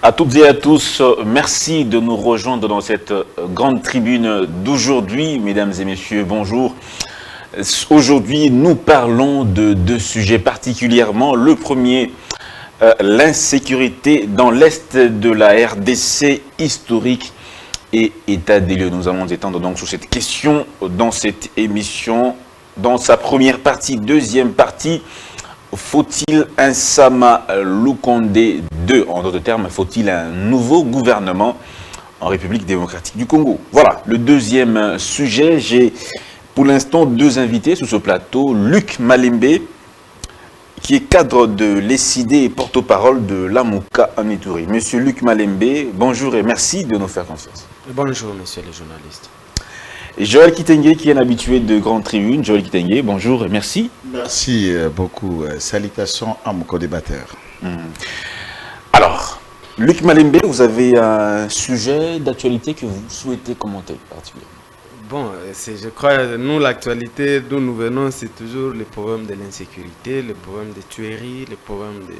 À toutes et à tous, merci de nous rejoindre dans cette grande tribune d'aujourd'hui. Mesdames et messieurs, bonjour. Aujourd'hui, nous parlons de deux sujets particulièrement. Le premier, l'insécurité dans l'Est de la RDC historique et état des lieux. Nous allons étendre donc sur cette question dans cette émission. Dans sa première partie, deuxième partie, faut-il un Sama Lukonde 2? En d'autres termes, faut-il un nouveau gouvernement en République démocratique du Congo? Voilà, le deuxième sujet. J'ai pour l'instant deux invités sur ce plateau. Luc Malembe, qui est cadre de l'ESID et porte-parole de l'Amouka en Ituri. Monsieur Luc Malembe, bonjour et merci de nous faire confiance. Bonjour, messieurs les journalistes. Joël Kitenge, qui est un habitué de Grande Tribune. Joël Kitenge, bonjour et merci. Merci beaucoup. Salutations à mon co-débatteur. Alors, Luc Malembe, vous avez un sujet d'actualité que vous souhaitez commenter particulièrement. Bon, je crois, nous, l'actualité d'où nous venons, c'est toujours le problème de l'insécurité, le problème des tueries, le problème de...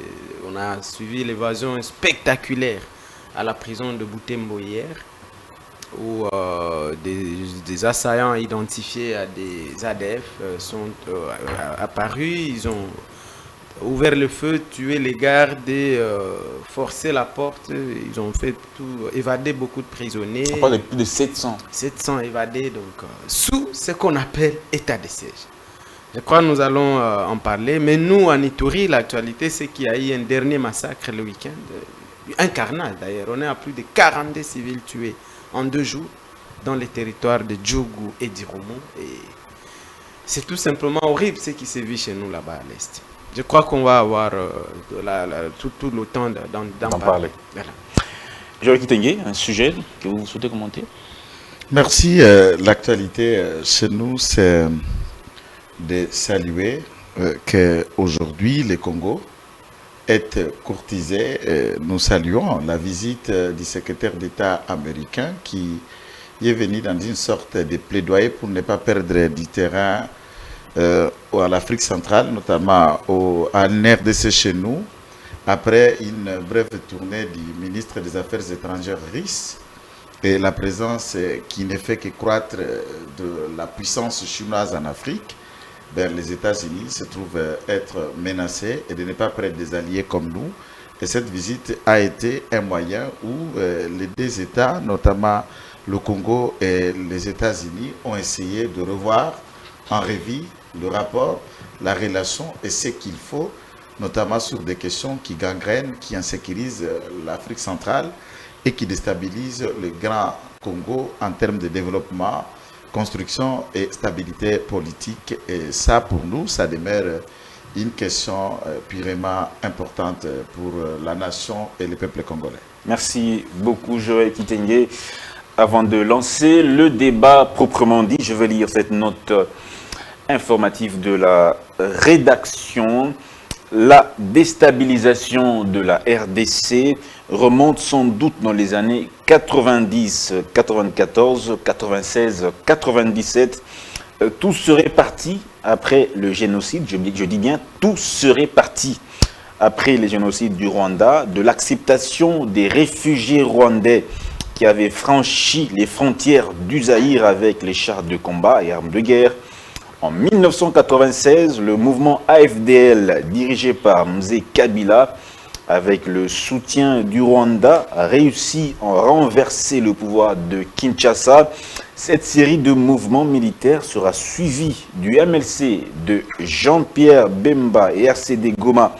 On a suivi l'évasion spectaculaire à la prison de Butembo hier, où des assaillants identifiés à des ADF sont apparus. Ils ont ouvert le feu, tué les gardes, forcé la porte. Ils ont fait tout, évadé beaucoup de prisonniers. On parle de plus de 700. 700 évadés, donc sous ce qu'on appelle état de siège. Je crois que nous allons en parler. Mais nous, en Ituri, l'actualité, c'est qu'il y a eu un dernier massacre le week-end. Un carnage d'ailleurs. On est à plus de 42 civils tués en 2 jours dans les territoires de Djougou et d'Iromo. Et c'est tout simplement horrible ce qui se vit chez nous là-bas à l'Est. Je crois qu'on va avoir tout le temps d'en parler. Voilà. Joël Kitenge, un sujet que vous souhaitez commenter? Merci. L'actualité chez nous, c'est de saluer qu'aujourd'hui, le Congo est courtisé. Nous saluons la visite du secrétaire d'État américain qui est venu dans une sorte de plaidoyer pour ne pas perdre du terrain à l'Afrique centrale, notamment à RDC chez nous, après une brève tournée du ministre des Affaires étrangères russe et la présence qui ne fait que croître de la puissance chinoise en Afrique, vers les États-Unis se trouve être menacée et de ne pas prendre des alliés comme nous. Et cette visite a été un moyen où les deux États, notamment le Congo et les États-Unis, ont essayé de revoir en revue le rapport, la relation et ce qu'il faut, notamment sur des questions qui gangrènent, qui insécurisent l'Afrique centrale et qui déstabilisent le grand Congo en termes de développement, construction et stabilité politique. Et ça, pour nous, ça demeure une question purement importante pour la nation et le peuple congolais. Merci beaucoup, Joël Kitenge. Avant de lancer le débat proprement dit, je vais lire cette note informative de la rédaction. La déstabilisation de la RDC remonte sans doute dans les années 90, 94, 96, 97. Tout serait parti après le génocide, je dis bien tout serait parti après le génocide du Rwanda, de l'acceptation des réfugiés rwandais qui avaient franchi les frontières du Zaïre avec les chars de combat et armes de guerre. En 1996, le mouvement AFDL, dirigé par Mzee Kabila, avec le soutien du Rwanda, a réussi à renverser le pouvoir de Kinshasa. Cette série de mouvements militaires sera suivie du MLC de Jean-Pierre Bemba et RCD Goma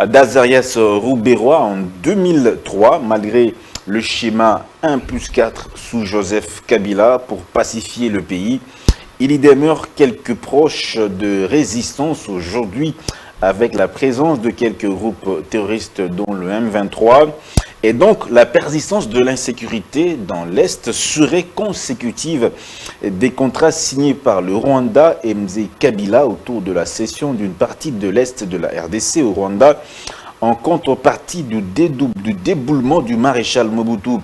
d'Azarias Rouberois en 2003, malgré le schéma 1+4 sous Joseph Kabila pour pacifier le pays. Il y demeure quelques proches de résistance aujourd'hui avec la présence de quelques groupes terroristes dont le M23. Et donc la persistance de l'insécurité dans l'Est serait consécutive des contrats signés par le Rwanda et Mzee Kabila autour de la cession d'une partie de l'Est de la RDC au Rwanda en contrepartie du déboulement du maréchal Mobutu.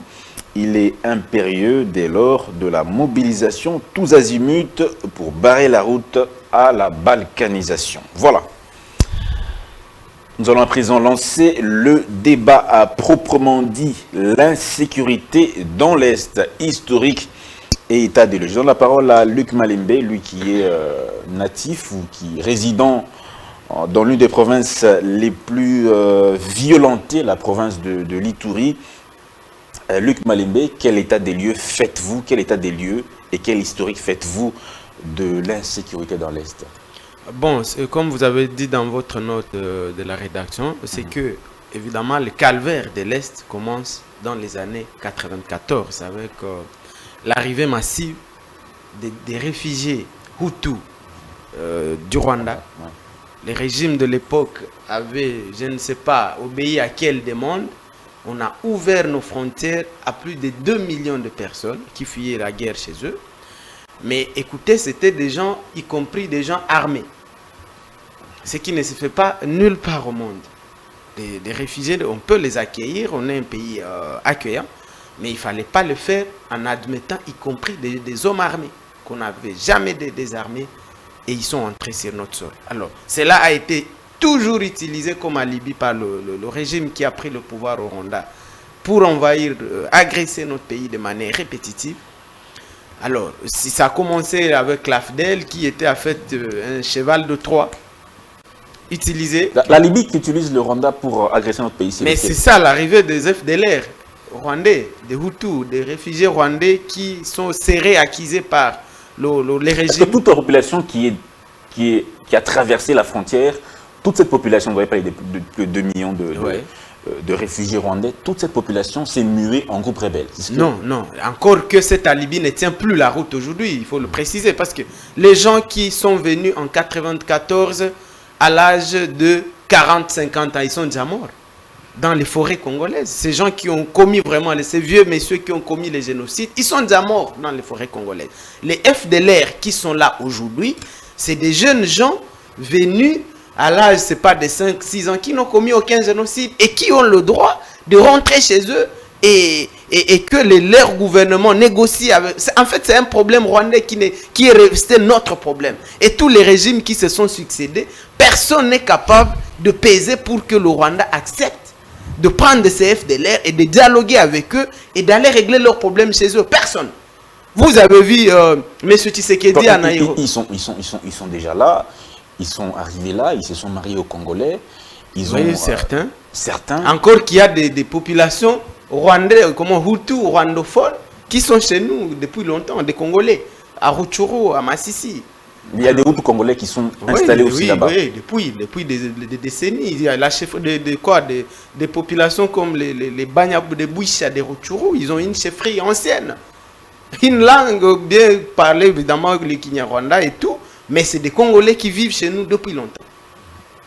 Il est impérieux dès lors de la mobilisation tous azimuts pour barrer la route à la balkanisation. Voilà. Nous allons à présent lancer le débat à proprement dit l'insécurité dans l'Est, historique et état des lieux. Je donne la parole à Luc Malembe, lui qui est natif ou qui est résident dans l'une des provinces les plus violentées, la province de l'Ituri. Luc Malembe, quel état des lieux faites-vous? Quel état des lieux et quel historique faites-vous de l'insécurité dans l'Est? Bon, comme vous avez dit dans votre note de la rédaction, c'est que, évidemment, le calvaire de l'Est commence dans les années 94 avec l'arrivée massive des réfugiés Hutus du Rwanda. Ouais. Le régime de l'époque avait, je ne sais pas, obéi à quelle demande. On a ouvert nos frontières à plus de 2 millions de personnes qui fuyaient la guerre chez eux. Mais écoutez, c'était des gens, y compris des gens armés. Ce qui ne se fait pas nulle part au monde. Des réfugiés, on peut les accueillir, on est un pays accueillant, mais il ne fallait pas le faire en admettant y compris des hommes armés, qu'on n'avait jamais désarmés, et ils sont entrés sur notre sol. Alors, cela a été toujours utilisé comme alibi par le régime qui a pris le pouvoir au Rwanda pour envahir, agresser notre pays de manière répétitive. Alors, si ça a commencé avec l'AFDEL, qui était en fait un cheval de Troie, utilisé. La Libye qui utilise le Rwanda pour agresser notre pays. Mais c'est ça l'arrivée des FDLR rwandais, des Hutus, des réfugiés rwandais qui sont serrés, accusés par les régimes. Est-ce que toute la population qui a traversé la frontière, toute cette population, vous voyez parler de plus de 2 millions de réfugiés rwandais, toute cette population s'est muée en groupe rebelle? Non, non. Encore que cette alibi ne tient plus la route aujourd'hui, il faut le préciser, parce que les gens qui sont venus en 94 à l'âge de 40-50 ans, ils sont déjà morts dans les forêts congolaises. Ces gens qui ont commis vraiment, ces vieux messieurs qui ont commis les génocides, ils sont déjà morts dans les forêts congolaises. Les FDLR qui sont là aujourd'hui, c'est des jeunes gens venus à l'âge, c'est pas de 5-6 ans, qui n'ont commis aucun génocide et qui ont le droit de rentrer chez eux et que leur gouvernement négocie avec... En fait, c'est un problème rwandais qui est resté notre problème. Et tous les régimes qui se sont succédés, personne n'est capable de peser pour que le Rwanda accepte de prendre ces FDLR et de dialoguer avec eux et d'aller régler leurs problèmes chez eux. Personne. Vous avez vu M. Tshisekedi à Nairobi. Ils sont déjà là. Ils sont arrivés là. Ils se sont mariés aux Congolais. Ils ont certains. Encore qu'il y a des populations rwandais, comme Hutu, rwandophones, qui sont chez nous depuis longtemps, des Congolais, à Rutshuru, à Massissi. Il y a des Hutus congolais qui sont installés aussi là-bas. Oui, depuis des décennies. Il y a la chef des populations comme les Banyab, des Bouisha, des Rutshuru, ils ont une chefferie ancienne. Une langue bien parlée, évidemment, le Kinyarwanda et tout, mais c'est des Congolais qui vivent chez nous depuis longtemps.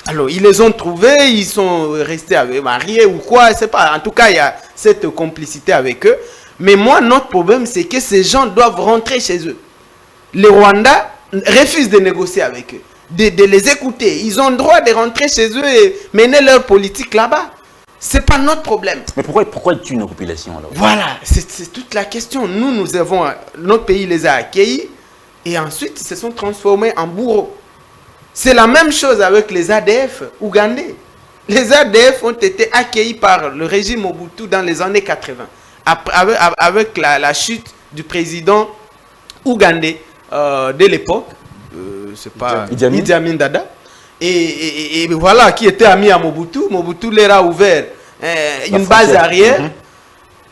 Alors, ils les ont trouvés, ils sont restés mariés ou quoi, je sais pas. En tout cas, il y a cette complicité avec eux. Mais moi, notre problème, c'est que ces gens doivent rentrer chez eux. Les Rwandais refusent de négocier avec eux, de les écouter. Ils ont le droit de rentrer chez eux et mener leur politique là-bas. C'est pas notre problème. Mais pourquoi tuer nos populations alors? Voilà, c'est toute la question. Nous avons, notre pays les a accueillis et ensuite ils se sont transformés en bourreaux. C'est la même chose avec les ADF ougandais. Les ADF ont été accueillis par le régime Mobutu dans les années 80, avec la chute du président ougandais de l'époque, c'est pas Idi Amin Dada, et voilà, qui était ami à Mobutu. Mobutu leur a ouvert une base arrière.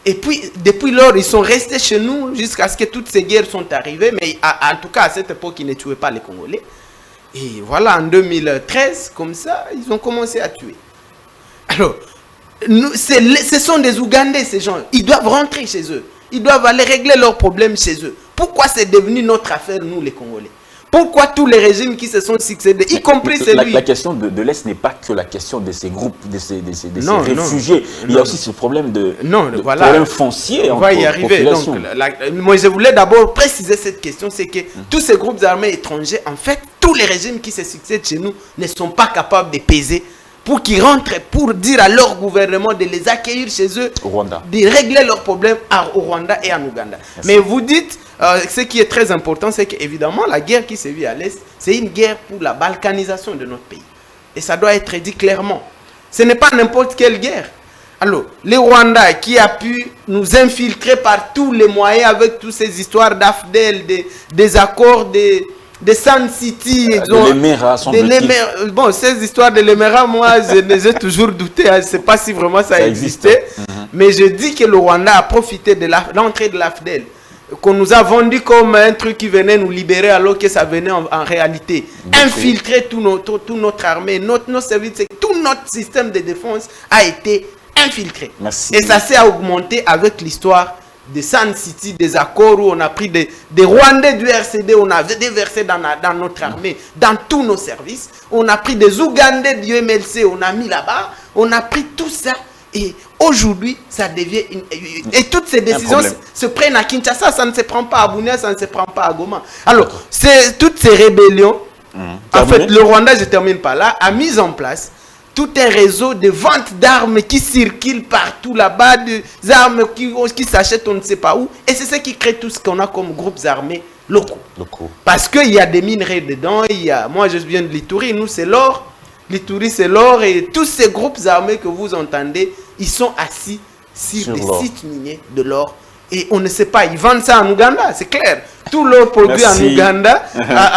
Et puis, depuis lors, ils sont restés chez nous jusqu'à ce que toutes ces guerres sont arrivées. Mais en tout cas, à cette époque, ils ne tuaient pas les Congolais. Et voilà, en 2013, comme ça, ils ont commencé à tuer. Alors, ce sont des Ougandais, ces gens. Ils doivent rentrer chez eux. Ils doivent aller régler leurs problèmes chez eux. Pourquoi c'est devenu notre affaire, nous, les Congolais? Pourquoi tous les régimes qui se sont succédés, y compris celui... La question de l'Est n'est pas que la question de ces groupes, de ces réfugiés. Il y a aussi ce problème de problème foncier. On va y arriver. Donc, moi, je voulais d'abord préciser cette question, c'est que tous ces groupes armés étrangers, en fait, tous les régimes qui se succèdent chez nous ne sont pas capables de peser pour qu'ils rentrent, pour dire à leur gouvernement de les accueillir chez eux, au Rwanda, de régler leurs problèmes au Rwanda et en Ouganda. Merci. Mais vous dites, ce qui est très important, c'est qu'évidemment, la guerre qui se vit à l'Est, c'est une guerre pour la balkanisation de notre pays. Et ça doit être dit clairement. Ce n'est pas n'importe quelle guerre. Alors, les Rwandais qui a pu nous infiltrer par tous les moyens avec toutes ces histoires d'AFDEL, des accords de Sun City, de l'Emera, bon, ces histoires de l'Emera, moi, je les ai toujours douté. Je ne sais pas si vraiment ça existait. Mais je dis que le Rwanda a profité de l'entrée de l'AFDEL, qu'on nous a vendu comme un truc qui venait nous libérer, alors que ça venait en réalité infiltrer toute notre armée, nos services, tout notre système de défense a été infiltré. Merci. Et ça s'est augmenté avec l'histoire de Sun City, des accords où on a pris des Rwandais du RCD, on a déversé dans notre armée, dans tous nos services. On a pris des Ougandais du MLC, on a mis là-bas. On a pris tout ça. Et aujourd'hui, ça devient... Et toutes ces décisions se prennent à Kinshasa. Ça ne se prend pas à Bunia, ça ne se prend pas à Goma. Alors, toutes ces rébellions, en fait, le Rwanda, je ne termine pas là, a mis en place tout un réseau de vente d'armes qui circulent partout là-bas, des armes qui s'achètent on ne sait pas où. Et c'est ça qui crée tout ce qu'on a comme groupes armés locaux. Parce qu'il y a des minerais dedans. Moi, je viens de l'Ituri, nous, c'est l'or. L'Ituri, c'est l'or. Et tous ces groupes armés que vous entendez, ils sont assis sur des sites miniers de l'or. Et on ne sait pas, ils vendent ça en Ouganda, c'est clair. Tout l'or produit en Ouganda,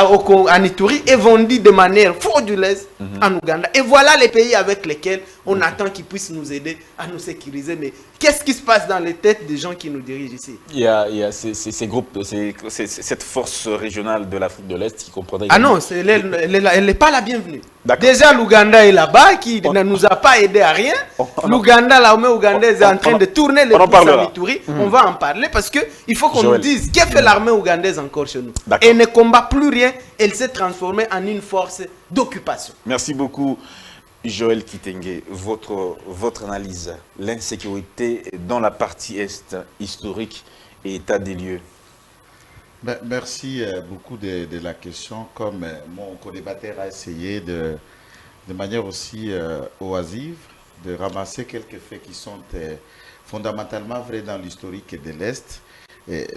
en Ituri, est vendu de manière frauduleuse en Ouganda. Et voilà les pays avec lesquels on attend qu'ils puissent nous aider à nous sécuriser. Mais qu'est-ce qui se passe dans les têtes des gens qui nous dirigent ici? Il y a ces groupes, cette force régionale de l'Afrique de l'Est qui comprendrait... Ah non, elle n'est pas la bienvenue. Déjà, l'Ouganda est là-bas, qui ne nous a pas aidé à rien. L'Ouganda, l'armée ougandaise est en train de tourner les pouces en Ituri. On va en parler parce qu'il faut qu'on nous dise qu'est-ce que fait l'armée ougandaise encore chez nous. Elle ne combat plus rien, elle s'est transformée en une force d'occupation. Merci beaucoup, Joël Kitenge. Votre analyse, l'insécurité dans la partie Est historique et état des lieux. Merci beaucoup de la question. Comme mon co-débatteur a essayé de manière aussi oisive de ramasser quelques faits qui sont fondamentalement vrais dans l'historique de l'Est.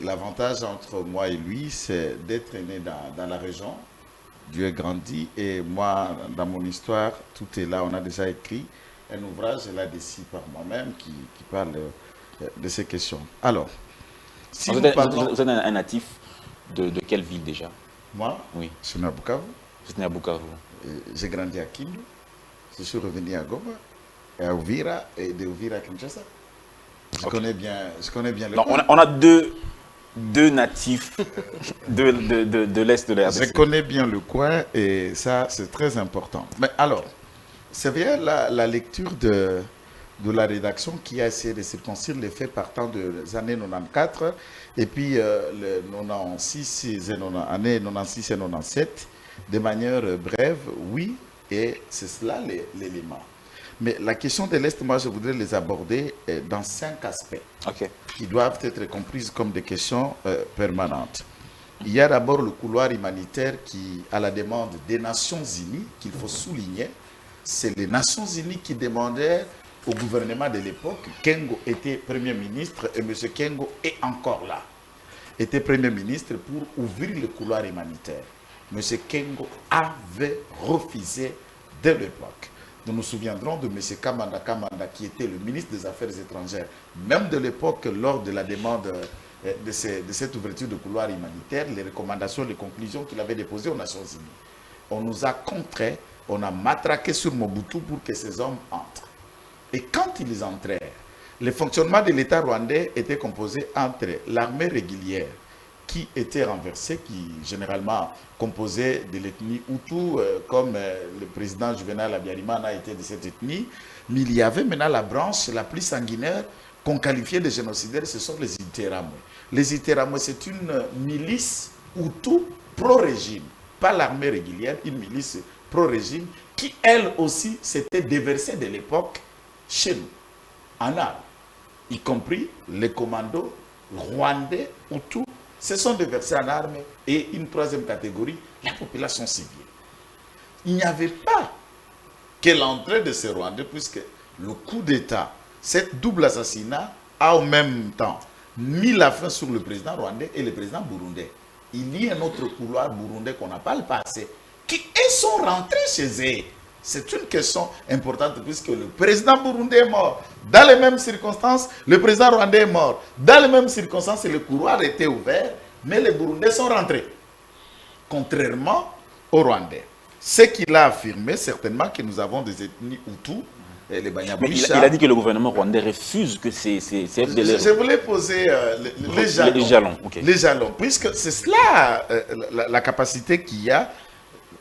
L'avantage entre moi et lui, c'est d'être né dans la région. Dieu grandit et moi, dans mon histoire, tout est là. On a déjà écrit un ouvrage là-dessus par moi-même qui parle de ces questions. Alors, si vous êtes un natif de quelle ville déjà? Moi, oui. Je suis né à Bukavu. Vous êtes né à Bukavu. J'ai grandi à Kindu. Je suis revenu à Goma, à Uvira et de Uvira à Kinshasa. Je connais bien le coin. On a deux natifs de l'Est de la RDC. Je connais bien le coin et ça, c'est très important. Mais alors, c'est bien la lecture de la rédaction qui a essayé de circoncire les faits partant des années 94 et puis les années 96 et 97 de manière brève, oui, et c'est cela l'élément. Mais la question de l'Est, moi, je voudrais les aborder dans 5 aspects qui doivent être comprises comme des questions permanentes. Il y a d'abord le couloir humanitaire qui, à la demande des Nations Unies, qu'il faut souligner, c'est les Nations Unies qui demandaient au gouvernement de l'époque, Kengo était Premier ministre et M. Kengo est encore là, était Premier ministre pour ouvrir le couloir humanitaire. M. Kengo avait refusé dès l'époque. Nous nous souviendrons de M. Kamanda qui était le ministre des Affaires étrangères, même de l'époque, lors de la demande de cette ouverture de couloir humanitaire, les recommandations, les conclusions qu'il avait déposées aux Nations Unies. On nous a contraints, on a matraqué sur Mobutu pour que ces hommes entrent. Et quand ils entrèrent, le fonctionnement de l'État rwandais était composé entre l'armée régulière, qui était renversée, qui généralement composait de l'ethnie Hutu, comme le président Juvenal Habyarimana a été de cette ethnie, mais il y avait maintenant la branche la plus sanguinaire qu'on qualifiait de génocidaires, ce sont les Interahamwe. Les Interahamwe, c'est une milice Hutu pro-régime, pas l'armée régulière, une milice pro-régime, qui elle aussi s'était déversée de l'époque chez nous, en armes, y compris les commandos rwandais Hutu, se sont déversés en armes et une troisième catégorie, la population civile. Il n'y avait pas que l'entrée de ces Rwandais, puisque le coup d'État, cette double assassinat, a en même temps mis la fin sur le président rwandais et le président burundais. Il y a un autre couloir burundais qu'on n'a pas le passé, qui sont rentrés chez eux. C'est une question importante puisque le président burundais est mort. Dans les mêmes circonstances, le président rwandais est mort. Dans les mêmes circonstances, le couloir était ouvert, mais les Burundais sont rentrés. Contrairement aux Rwandais. Ce qu'il a affirmé, certainement que nous avons des ethnies Hutus, les Mais Banyaboucha. il a dit que le gouvernement rwandais refuse que ces FDLR... Je voulais poser les jalons. Les jalons, ok. Les jalons, puisque c'est cela la capacité qu'il y a,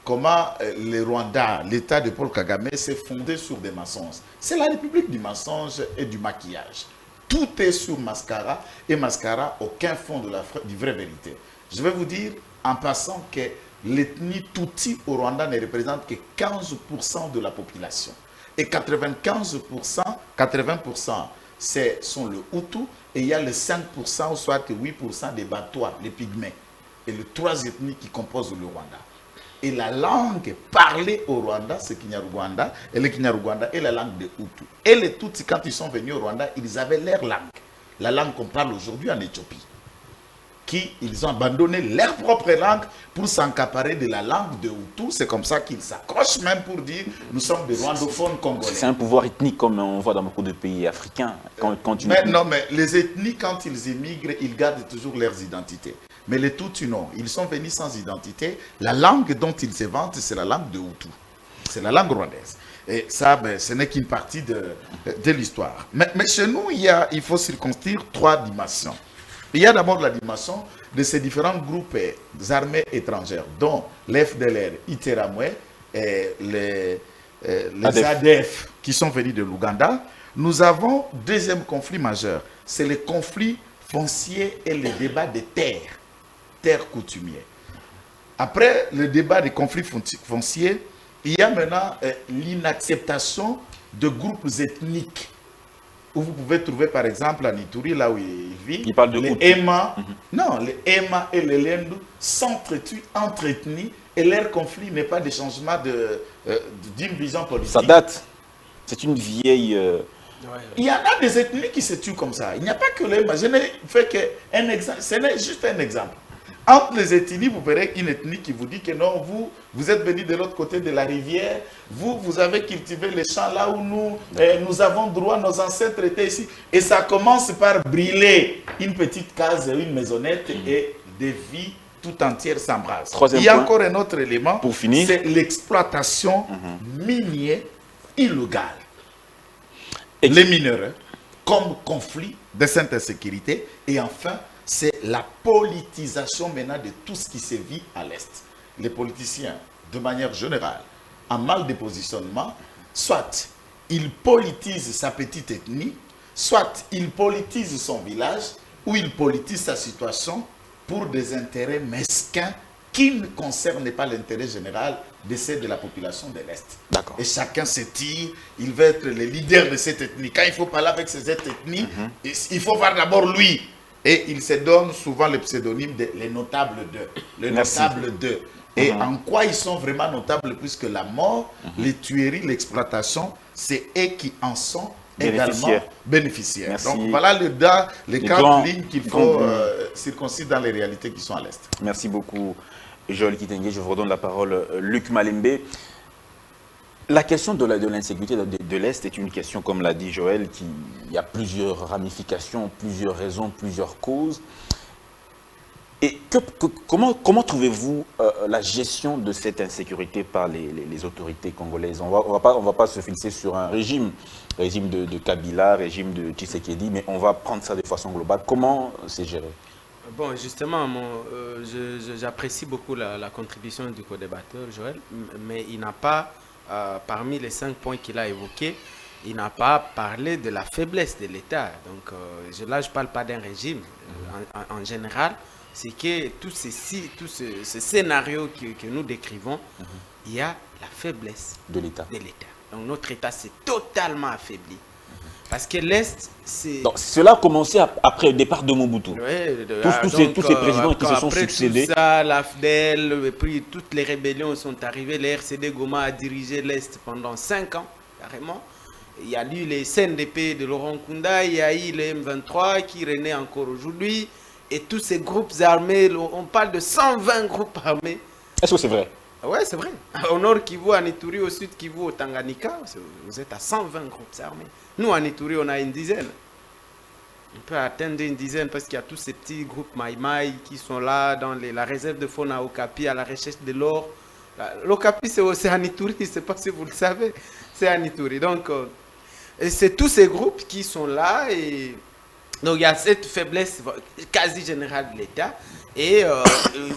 comment le Rwanda, l'État de Paul Kagame s'est fondé sur des mensonges. C'est la République du mensonge et du maquillage. Tout est sur mascara et mascara, aucun fond de la vraie vérité. Je vais vous dire en passant que l'ethnie Tutsi au Rwanda ne représente que 15% de la population. Et 95%, 80%, sont le Hutu, et il y a les 5% ou soit 8% des Batois, les Pygmées. Et les trois ethnies qui composent le Rwanda. Et la langue parlée au Rwanda, c'est Kinyarwanda, et le Kinyarwanda est la langue des Hutus. Et les Tutsis, quand ils sont venus au Rwanda, ils avaient leur langue. La langue qu'on parle aujourd'hui en Éthiopie. Ils ont abandonné leur propre langue pour s'encaparer de la langue de Hutu. C'est comme ça qu'ils s'accrochent même pour dire nous sommes des rwandophones congolais. C'est un pouvoir ethnique comme on voit dans beaucoup de pays africains. Mais les ethnies, quand ils émigrent, ils gardent toujours leurs identités. Mais les Tutsis, non. Ils sont venus sans identité. La langue dont ils se vantent, c'est la langue de Hutu. C'est la langue rwandaise. Et ça, ce n'est qu'une partie de l'histoire. Mais chez nous, il faut circonscrire trois dimensions. Il y a d'abord la dimension de ces différents groupes armés étrangères, dont l'FDLR, Iteramwe, et les ADF qui sont venus de l'Ouganda. Nous avons deuxième conflit majeur, c'est le conflit foncier et le débat des terres coutumières. Après le débat des conflits fonciers, il y a maintenant l'inacceptation de groupes ethniques. Où vous pouvez trouver par exemple en Ituri, là où il vit, il parle de les Ema, non, les Ema et les Lendu s'entretuent entre ethnies et leur conflit n'est pas de changement d'une vision politique. Ça date, c'est une vieille... Il y en a des ethnies qui se tuent comme ça. Il n'y a pas que les Ema. Je n'ai fait qu'un exemple, ce n'est juste un exemple. Entre les ethnies, vous verrez une ethnie qui vous dit que non, vous êtes venu de l'autre côté de la rivière, vous avez cultivé les champs là où nous avons droit, nos ancêtres étaient ici. Et ça commence par brûler une petite case, une maisonnette et des vies tout entières s'embrassent. Il y a encore un autre élément, pour finir, c'est l'exploitation minière illégale. Les mineurs, comme conflit de cette insécurité, et enfin, c'est la politisation maintenant de tout ce qui se vit à l'Est. Les politiciens, de manière générale, en mal de positionnement, soit ils politisent sa petite ethnie, soit ils politisent son village, ou ils politisent sa situation pour des intérêts mesquins qui ne concernent pas l'intérêt général de la population de l'Est. Et chacun se tire, il veut être le leader de cette ethnie. Quand il faut parler avec cette ethnie, il faut voir d'abord lui. Et il se donne souvent le pseudonyme de les notables de. Les notables de. Et en quoi ils sont vraiment notables, puisque la mort, les tueries, l'exploitation, c'est eux qui en sont également bénéficiaires. Donc voilà les quatre lignes qu'il faut circoncire dans les réalités qui sont à l'Est. Merci beaucoup, Joël Kitenge. Je vous redonne la parole, Luc Malembe. La question de l'insécurité de l'Est est une question, comme l'a dit Joël, il y a plusieurs ramifications, plusieurs raisons, plusieurs causes. Et comment trouvez-vous la gestion de cette insécurité par les autorités congolaises? On va pas se fixer sur un régime de Kabila, régime de Tshisekedi, mais on va prendre ça de façon globale. Comment c'est géré? Bon, justement, j'apprécie beaucoup la contribution du co-débatteur, Joël, mais il n'a pas... parmi les 5 points qu'il a évoqués, il n'a pas parlé de la faiblesse de l'État. Donc là, je ne parle pas d'un régime. En général, c'est que tout ce scénario que nous décrivons, il y a la faiblesse de l'État. Donc notre État s'est totalement affaibli. Parce que l'Est, c'est... Cela a commencé après le départ de Mobutu. Oui, tous ces présidents qui se sont succédés. Tout ça, l'AFDEL, et puis toutes les rébellions sont arrivées. Le RCD Goma a dirigé l'Est pendant 5 ans, carrément. Il y a eu les CNDP de Laurent Nkunda, il y a eu les M23 qui renaît encore aujourd'hui. Et tous ces groupes armés, on parle de 120 groupes armés. Est-ce que c'est vrai? Ouais, c'est vrai. Au nord Kivu, à Ituri, au sud Kivu, au Tanganyika, vous êtes à 120 groupes armés. Nous, à Ituri, on a une dizaine. On peut atteindre une dizaine parce qu'il y a tous ces petits groupes Maïmaï qui sont là dans la réserve de faune à Okapi à la recherche de l'or. L'Okapi, c'est en Ituri, je ne sais pas si vous le savez, c'est en Ituri. Donc, c'est tous ces groupes qui sont là et donc il y a cette faiblesse quasi générale de l'État. Et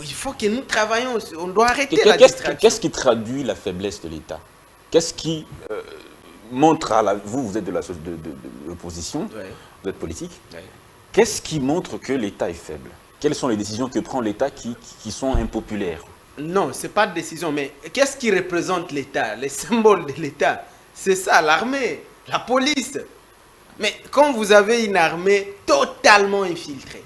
il faut que nous travaillions, on doit arrêter la distraction. Qu'est-ce qui traduit la faiblesse de l'État? Qu'est-ce qui montre à vous êtes de l'opposition, Ouais. vous êtes politique, Ouais. qu'est-ce qui montre que l'État est faible? Quelles sont les décisions que prend l'État qui sont impopulaires? Non, ce n'est pas de décision, mais qu'est-ce qui représente l'État? Les symboles de l'État, c'est ça, l'armée, la police. Mais quand vous avez une armée totalement infiltrée,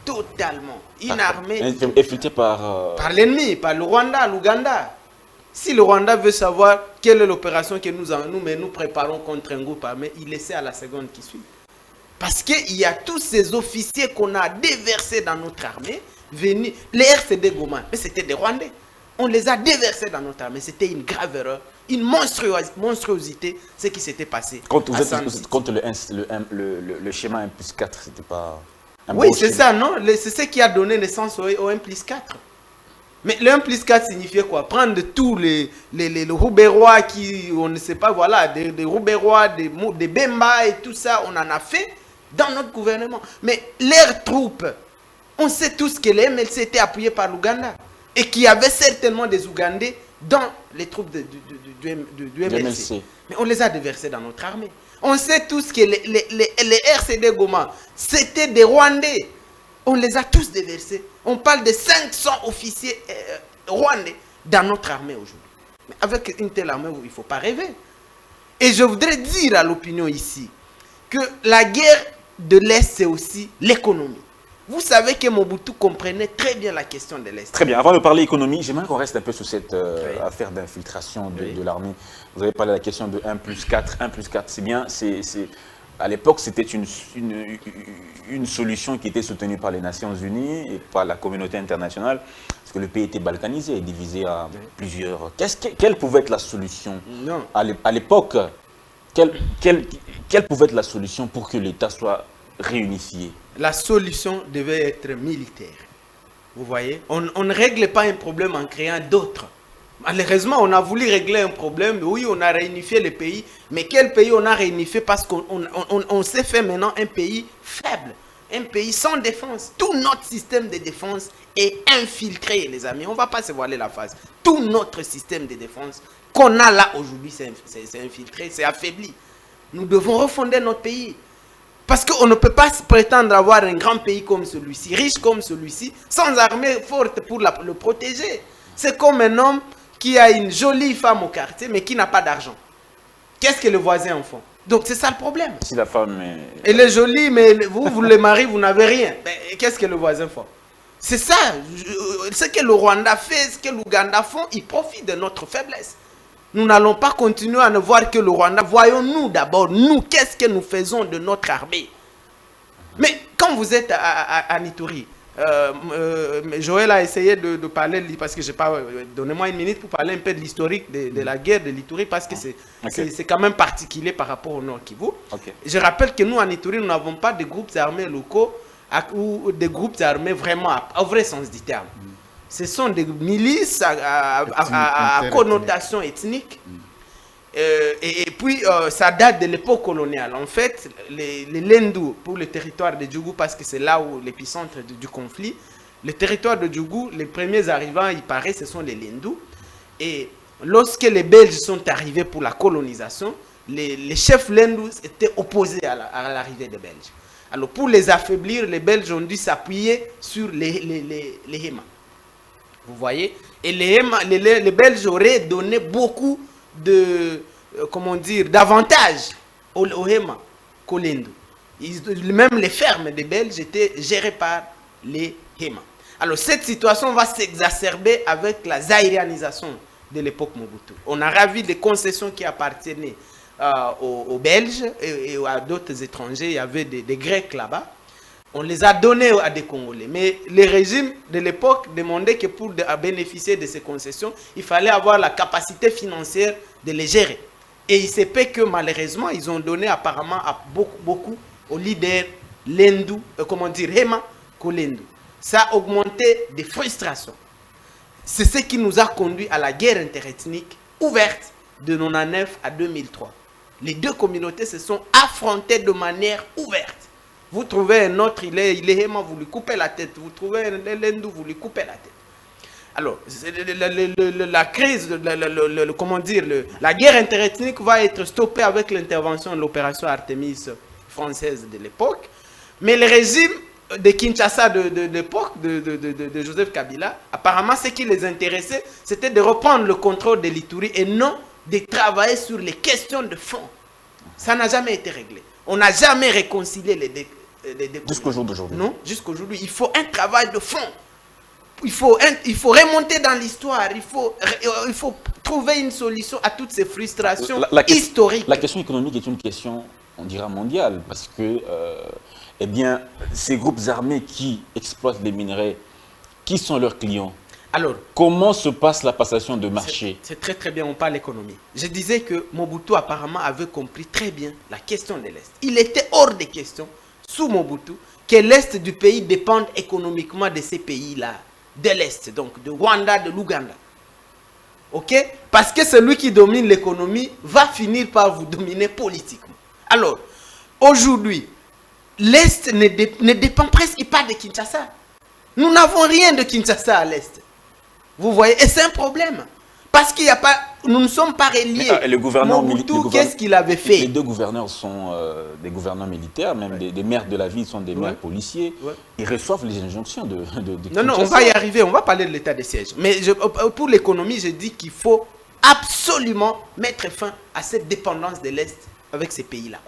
totalement, une armée Infiltrée par... par l'ennemi, par le Rwanda, l'Ouganda. Si le Rwanda veut savoir quelle est l'opération que nous préparons contre un groupe armé, il essaie à la seconde qui suit. Parce qu'il y a tous ces officiers qu'on a déversés dans notre armée, venus, les RCD Goma, mais c'était des Rwandais. On les a déversés dans notre armée. C'était une grave erreur, une monstruosité, ce qui s'était passé. Quand vous êtes contre le schéma 1+4, c'était pas... Oui, c'est ça, non? C'est ce qui a donné naissance au 1+4. Mais le 1+4 signifiait quoi? Prendre de tous les Roubérois qui, on ne sait pas, voilà, des Roubérois, des Bemba et tout ça, on en a fait dans notre gouvernement. Mais leurs troupes, on sait tous que les MLC étaient appuyés par l'Ouganda. Et qu'il y avait certainement des Ougandais dans les troupes du MLC. Mais on les a déversés dans notre armée. On sait tous que les RCD Goma, c'était des Rwandais. On les a tous déversés. On parle de 500 officiers rwandais dans notre armée aujourd'hui. Mais avec une telle armée, il ne faut pas rêver. Et je voudrais dire à l'opinion ici que la guerre de l'Est, c'est aussi l'économie. Vous savez que Mobutu comprenait très bien la question de l'Est. Très bien. Avant de parler économie, j'aimerais qu'on reste un peu sur cette affaire d'infiltration de l'armée. Vous avez parlé de la question de 1+4. 1+4, c'est bien. À l'époque, c'était une solution qui était soutenue par les Nations Unies et par la communauté internationale, parce que le pays était balkanisé et divisé à plusieurs. Quelle pouvait être la solution? Non. À l'époque, quelle pouvait être la solution pour que l'État soit réunifié? La solution devait être militaire. Vous voyez, on ne règle pas un problème en créant d'autres. Malheureusement, on a voulu régler un problème. Oui, on a réunifié le pays. Mais quel pays on a réunifié? Parce qu'on s'est fait maintenant un pays faible. Un pays sans défense. Tout notre système de défense est infiltré, les amis. On ne va pas se voiler la face. Tout notre système de défense qu'on a là aujourd'hui, c'est infiltré, c'est affaibli. Nous devons refonder notre pays. Parce qu'on ne peut pas prétendre avoir un grand pays comme celui-ci, riche comme celui-ci, sans armée forte pour le protéger. C'est comme un homme qui a une jolie femme au quartier, mais qui n'a pas d'argent. Qu'est-ce que le voisin en fait? Donc c'est ça le problème. Si la femme est... Elle est jolie, mais vous le mariez, vous n'avez rien. Qu'est-ce que le voisin fait? C'est ça. Ce que le Rwanda fait, ce que l'Ouganda font, ils profitent de notre faiblesse. Nous n'allons pas continuer à ne voir que le Rwanda. Voyons-nous d'abord, nous, qu'est-ce que nous faisons de notre armée? Mais quand vous êtes à Ituri, Joël a essayé de parler, parce que je n'ai pas... Donnez-moi une minute pour parler un peu de l'historique de la guerre de l'Ituri, parce que c'est quand même particulier par rapport au Nord Kivu. Okay. Je rappelle que nous, en Ituri, nous n'avons pas de groupes armés locaux ou des groupes armés vraiment au vrai sens du terme. Ce sont des milices à connotation ethnique. Et puis, ça date de l'époque coloniale. En fait, les Lendu, pour le territoire de Djougou, parce que c'est là où l'épicentre du conflit, le territoire de Djougou, les premiers arrivants, il paraît, ce sont les Lendu. Et lorsque les Belges sont arrivés pour la colonisation, les chefs Lendu étaient opposés à l'arrivée des Belges. Alors, pour les affaiblir, les Belges ont dû s'appuyer sur les Héma. Vous voyez? Et les Belges auraient donné beaucoup d'avantages au Héma qu'au Lendu. Même les fermes des Belges étaient gérées par les Héma. Alors cette situation va s'exacerber avec la zaïrianisation de l'époque Mobutu. On a ravi des concessions qui appartenaient aux Belges et à d'autres étrangers. Il y avait des Grecs là-bas. On les a donnés à des Congolais. Mais les régimes de l'époque demandaient que pour bénéficier de ces concessions, il fallait avoir la capacité financière de les gérer. Et il se peut que malheureusement, ils ont donné apparemment à beaucoup aux leaders Hema Kolendu. Ça a augmenté des frustrations. C'est ce qui nous a conduit à la guerre interethnique ouverte de 1999 à 2003. Les deux communautés se sont affrontées de manière ouverte. Vous trouvez un autre, il est Hema, vous lui coupez la tête. Vous trouvez un Lendu, vous lui coupez la tête. Alors, la crise, la guerre interethnique va être stoppée avec l'intervention de l'opération Artemis française de l'époque. Mais le régime de Kinshasa de l'époque, de Joseph Kabila, apparemment, ce qui les intéressait, c'était de reprendre le contrôle de l'Ituri et non de travailler sur les questions de fond. Ça n'a jamais été réglé. On n'a jamais réconcilié les deux. Jusqu'au jour d'aujourd'hui. Non, jusqu'aujourd'hui. Il faut un travail de fond. Il faut remonter dans l'histoire. Il faut trouver une solution à toutes ces frustrations historiques. La question économique est une question, on dira, mondiale. Parce que, eh bien, ces groupes armés qui exploitent les minerais, qui sont leurs clients? Alors, comment se passe la passation de marché? C'est très très bien, on parle économie. Je disais que Mobutu apparemment avait compris très bien la question de l'Est. Il était hors de question, sous Mobutu, que l'Est du pays dépende économiquement de ces pays-là, de l'Est, donc de Rwanda, de l'Ouganda. Ok? Parce que celui qui domine l'économie va finir par vous dominer politiquement. Alors, aujourd'hui, l'Est ne dépend presque pas de Kinshasa. Nous n'avons rien de Kinshasa à l'Est. Vous voyez, et c'est un problème. Parce qu'il n'y a pas, nous ne sommes pas reliés. Le gouvernement Mobutu, qu'est-ce qu'il avait fait? Les deux gouverneurs sont des gouverneurs militaires, même des maires de la ville sont des maires policiers. Ils reçoivent les injonctions de non, on va y arriver, on va parler de l'état de siège. Mais pour l'économie, je dis qu'il faut absolument mettre fin à cette dépendance de l'Est avec ces pays-là.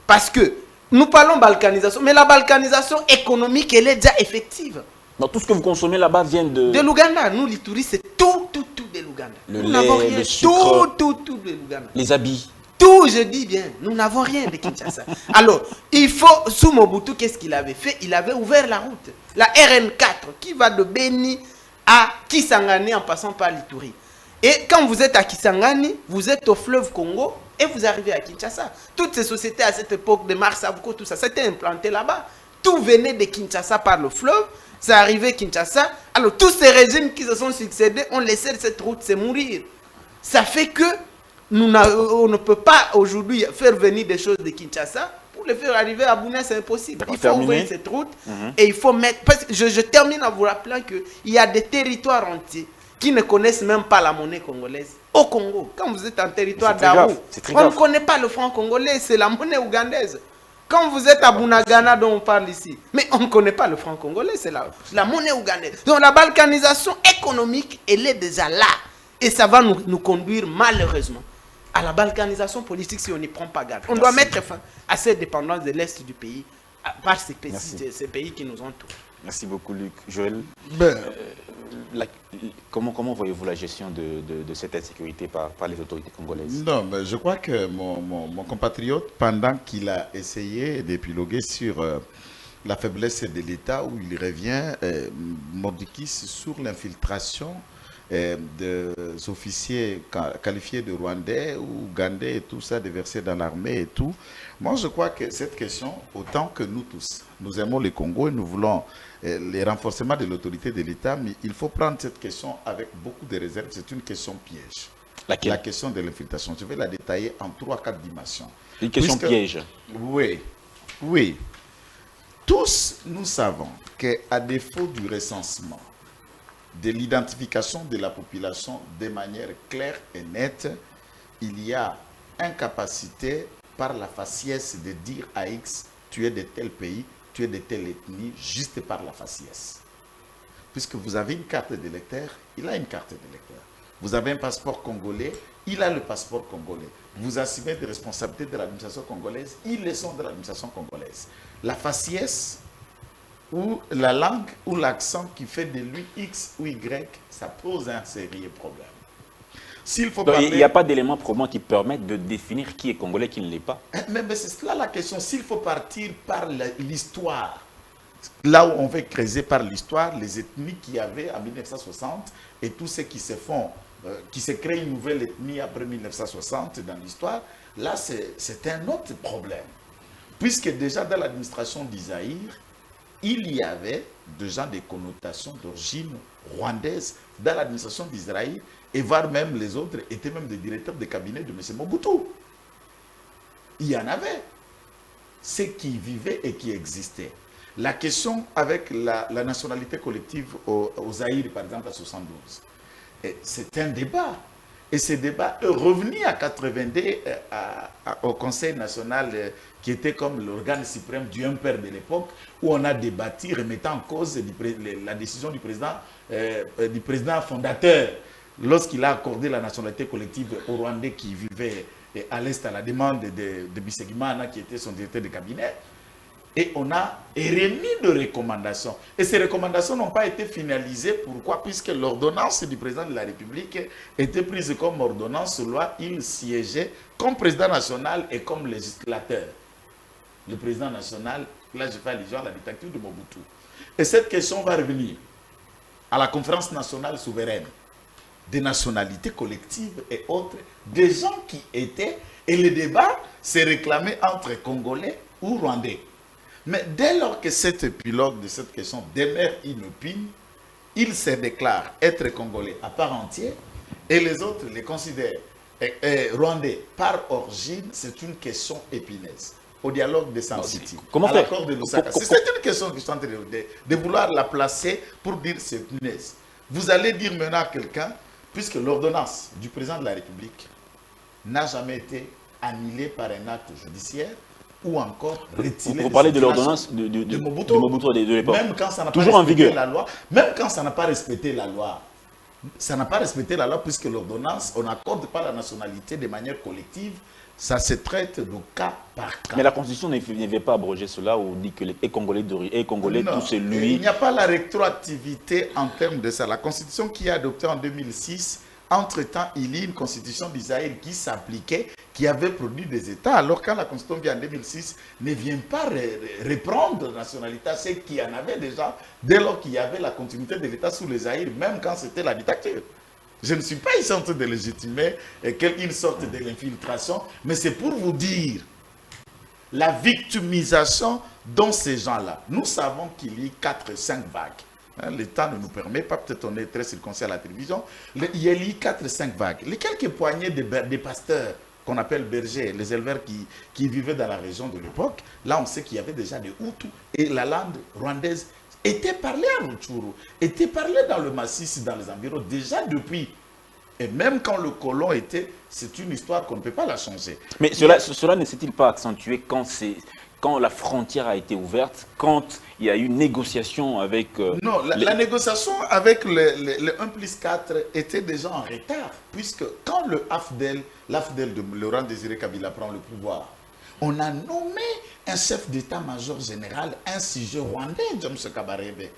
Parce que nous parlons balkanisation, mais la balkanisation économique, elle est déjà effective. Donc tout ce que vous consommez là-bas vient de l'Ouganda. Nous, l'Ituri, c'est tout de l'Ouganda. Le lait, le sucre, tout de l'Ouganda. les habits. Tout, je dis bien, nous n'avons rien de Kinshasa. Alors, il faut, sous Mobutu, qu'est-ce qu'il avait fait? Il avait ouvert la route. La RN4, qui va de Beni à Kisangani en passant par l'Ituri. Et quand vous êtes à Kisangani, vous êtes au fleuve Congo et vous arrivez à Kinshasa. Toutes ces sociétés à cette époque de Mars, Abuko, tout ça, c'était implanté là-bas. Tout venait de Kinshasa par le fleuve. C'est arrivé à Kinshasa. Alors, tous ces régimes qui se sont succédés ont laissé cette route se mourir. Ça fait que on ne peut pas aujourd'hui faire venir des choses de Kinshasa. Pour les faire arriver à Bunia, c'est impossible. Il faut ouvrir cette route et il faut mettre... Parce que je termine en vous rappelant qu'il y a des territoires entiers qui ne connaissent même pas la monnaie congolaise. Au Congo, quand vous êtes en territoire d'Arou, on ne connaît pas le franc congolais, c'est la monnaie ougandaise. Quand vous êtes à Bunagana, dont on parle ici, mais on ne connaît pas le franc congolais, c'est la monnaie ougandaise. Donc la balkanisation économique, elle est déjà là. Et ça va nous conduire malheureusement à la balkanisation politique si on n'y prend pas garde. On doit mettre fin à cette dépendance de l'Est du pays par ces pays qui nous entourent. Merci beaucoup, Luc. Joël, comment voyez-vous la gestion de cette insécurité par les autorités congolaises? Non, mais je crois que mon compatriote, pendant qu'il a essayé d'épiloguer sur la faiblesse de l'État, où il revient, mordicus sur l'infiltration des officiers qualifiés de Rwandais ou Ougandais et tout ça, déversés dans l'armée et tout. Moi, je crois que cette question, autant que nous tous, nous aimons le Congo et nous voulons les renforcements de l'autorité de l'État, mais il faut prendre cette question avec beaucoup de réserve. C'est une question piège. Laquelle? La question de l'infiltration. Je vais la détailler en 3-4 dimensions. Une question piège. Oui. Tous, nous savons qu'à défaut du recensement, de l'identification de la population de manière claire et nette, il y a incapacité par la faciès de dire à X, tu es de tel pays, tu es de telle ethnie, juste par la faciès. Puisque vous avez une carte d'électeur, il a une carte d'électeur. Vous avez un passeport congolais, il a le passeport congolais. Vous assumez des responsabilités de l'administration congolaise, ils le sont de l'administration congolaise. La faciès, ou la langue ou l'accent qui fait de lui X ou Y, ça pose un sérieux problème. S'il faut parler... Il n'y a pas d'éléments probants qui permettent de définir qui est congolais, qui ne l'est pas. Mais c'est cela la question. S'il faut partir par l'histoire, là où on veut creuser par l'histoire les ethnies qu'il y avait en 1960 et tous ceux qui se font, qui se créent une nouvelle ethnie après 1960 dans l'histoire, là c'est un autre problème. Puisque déjà dans l'administration d'Isaïr, il y avait déjà des connotations d'origine rwandaise dans l'administration d'Israël, et voire même les autres étaient même des directeurs de cabinet de M. Mobutu. Il y en avait. Ceux qui vivaient et qui existaient. La question avec la nationalité collective au Zaïre, par exemple, à 72, c'est un débat. Et ce débat est revenu à 82 au Conseil national qui était comme l'organe suprême du père de l'époque, où on a débattu remettant en cause la décision du président fondateur lorsqu'il a accordé la nationalité collective aux Rwandais qui vivaient à l'Est à la demande de Bisegimana qui était son directeur de cabinet. Et on a remis de recommandations. Et ces recommandations n'ont pas été finalisées. Pourquoi? Puisque l'ordonnance du président de la République était prise comme ordonnance loi. Il siégeait comme président national et comme législateur. Le président national, là je fais allusion à la dictature de Mobutu. Et cette question va revenir à la conférence nationale souveraine des nationalités collectives et autres, des gens qui étaient, et le débat s'est réclamé entre Congolais ou Rwandais. Mais dès lors que cet épilogue de cette question demeure inopine, il se déclare être Congolais à part entière et les autres les considèrent Rwandais par origine. C'est une question épineuse. Au dialogue de San City, comment à faire? l'accord de Lusaka. C'est une question que je suis en train de vouloir la placer pour dire c'est punaise. Vous allez dire maintenant à quelqu'un, puisque l'ordonnance du président de la République n'a jamais été annulée par un acte judiciaire, ou encore retirée. Vous parlez de l'ordonnance de Mobutu de l'époque. Même quand ça n'a toujours pas en vigueur. La loi, même quand ça n'a pas respecté la loi. Ça n'a pas respecté la loi puisque l'ordonnance, on n'accorde pas la nationalité de manière collective. Ça se traite de cas par cas. Mais la Constitution n'avait pas abrogé cela ou dit que les Congolais, non, tout c'est lui. Il n'y a pas la rétroactivité en termes de ça. La Constitution qui est adoptée en 2006, entre-temps, il y a une Constitution d'Israël qui s'appliquait, qui avait produit des États. Alors quand la Constitution vient en 2006, ne vient pas reprendre la nationalité à ceux qui en avaient déjà, dès lors qu'il y avait la continuité de l'État sous les Zaïre, même quand c'était la dictature. Je ne suis pas ici en train de légitimer une sorte de l'infiltration, mais c'est pour vous dire la victimisation dont ces gens-là. Nous savons qu'il y a 4-5 vagues. Le temps ne nous permet pas, peut-être on est très circoncis à la télévision. Il y a eu 4-5 vagues. Les quelques poignées de pasteurs qu'on appelle bergers, les éleveurs qui vivaient dans la région de l'époque, là on sait qu'il y avait déjà des Hutus et la langue rwandaise était parlée à Rutshuru, était parlée dans le massif, dans les environs, déjà depuis. Et même quand le colon était, c'est une histoire qu'on ne peut pas la changer. Mais cela ne s'est-il pas accentué quand la frontière a été ouverte, quand il y a eu une négociation avec... Non, la négociation avec le 1 plus 4 était déjà en retard, puisque quand l'AFDEL de Laurent Désiré Kabila prend le pouvoir, on a nommé un chef d'état-major général, un sujet rwandais, James Kabarebe.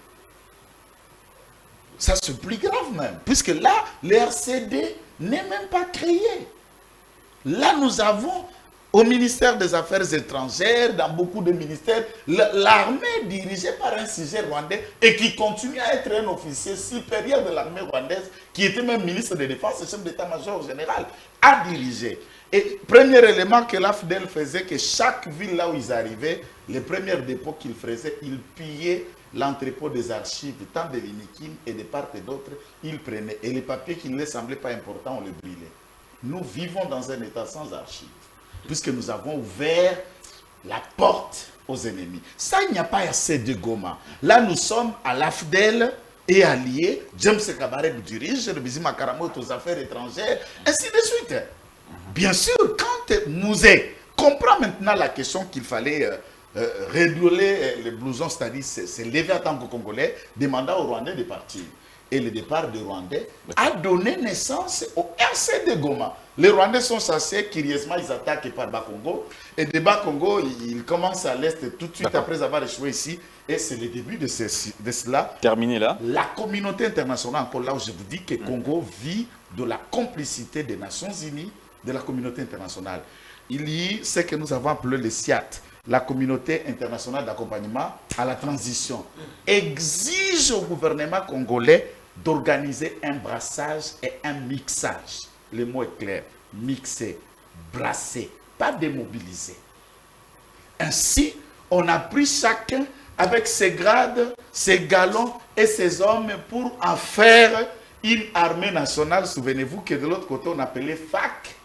Ça c'est plus grave même, puisque là, le RCD n'est même pas créé. Là, nous avons, au ministère des Affaires étrangères, dans beaucoup de ministères, l'armée dirigée par un sujet rwandais et qui continue à être un officier supérieur de l'armée rwandaise, qui était même ministre de Défense et chef d'état-major général, a dirigé. Et premier élément que l'AFDEL faisait, que chaque ville là où ils arrivaient, les premiers dépôts qu'ils faisaient, ils pillaient l'entrepôt des archives, tant de l'INIKIM et de part et d'autre, ils prenaient. Et les papiers qui ne les semblaient pas importants, on les brûlait. Nous vivons dans un état sans archives, puisque nous avons ouvert la porte aux ennemis. Ça, il n'y a pas assez de Goma. Là, nous sommes à l'AFDEL et alliés. James Kabarebe dirige, le Bizima Karamoto aux affaires étrangères, ainsi de suite. Bien sûr, quand Mouzé comprend maintenant la question qu'il fallait réduire les blousons, c'est-à-dire se lever en tant que Congolais, demanda aux Rwandais de partir. Et le départ des Rwandais a donné naissance au RCD Goma. Les Rwandais sont chassés, curieusement, ils attaquent par Bakongo. Et de Bakongo, ils commencent à l'Est tout de suite après avoir échoué ici. Et c'est le début de cela. Terminé là. La communauté internationale, encore là où je vous dis que Congo vit de la complicité des Nations Unies, de la communauté internationale. Il y a ce que nous avons appelé le SIAT, la communauté internationale d'accompagnement à la transition exige au gouvernement congolais d'organiser un brassage et un mixage. Le mot est clair, mixer, brasser, pas démobiliser. Ainsi, on a pris chacun avec ses grades, ses galons et ses hommes pour en faire une armée nationale. Souvenez-vous que de l'autre côté, on appelait FAC.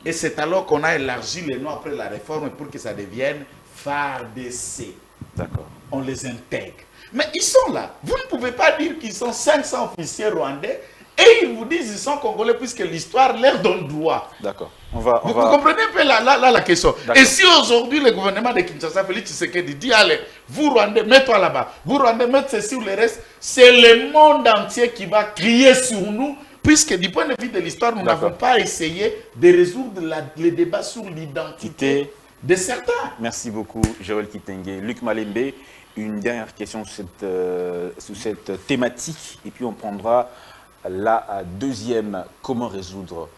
Et c'est alors qu'on a élargi les noms après la réforme pour que ça devienne FARDC. D'accord. On les intègre. Mais ils sont là. Vous ne pouvez pas dire qu'ils sont 500 officiers rwandais et ils vous disent qu'ils sont congolais puisque l'histoire leur donne droit. D'accord. Vous comprenez un peu la question. Et si aujourd'hui le gouvernement de Kinshasa, Félix Tshisekedi dit, allez, vous Rwandais, mets-toi là-bas, vous Rwandais, mettez sur le reste, c'est le monde entier qui va crier sur nous, puisque du point de vue de l'histoire, nous n'avons pas essayé de résoudre les débats sur l'identité de certains. Merci beaucoup, Joël Kitenge. Luc Malembe, une dernière question sur cette thématique, et puis on prendra la deuxième. Comment résoudre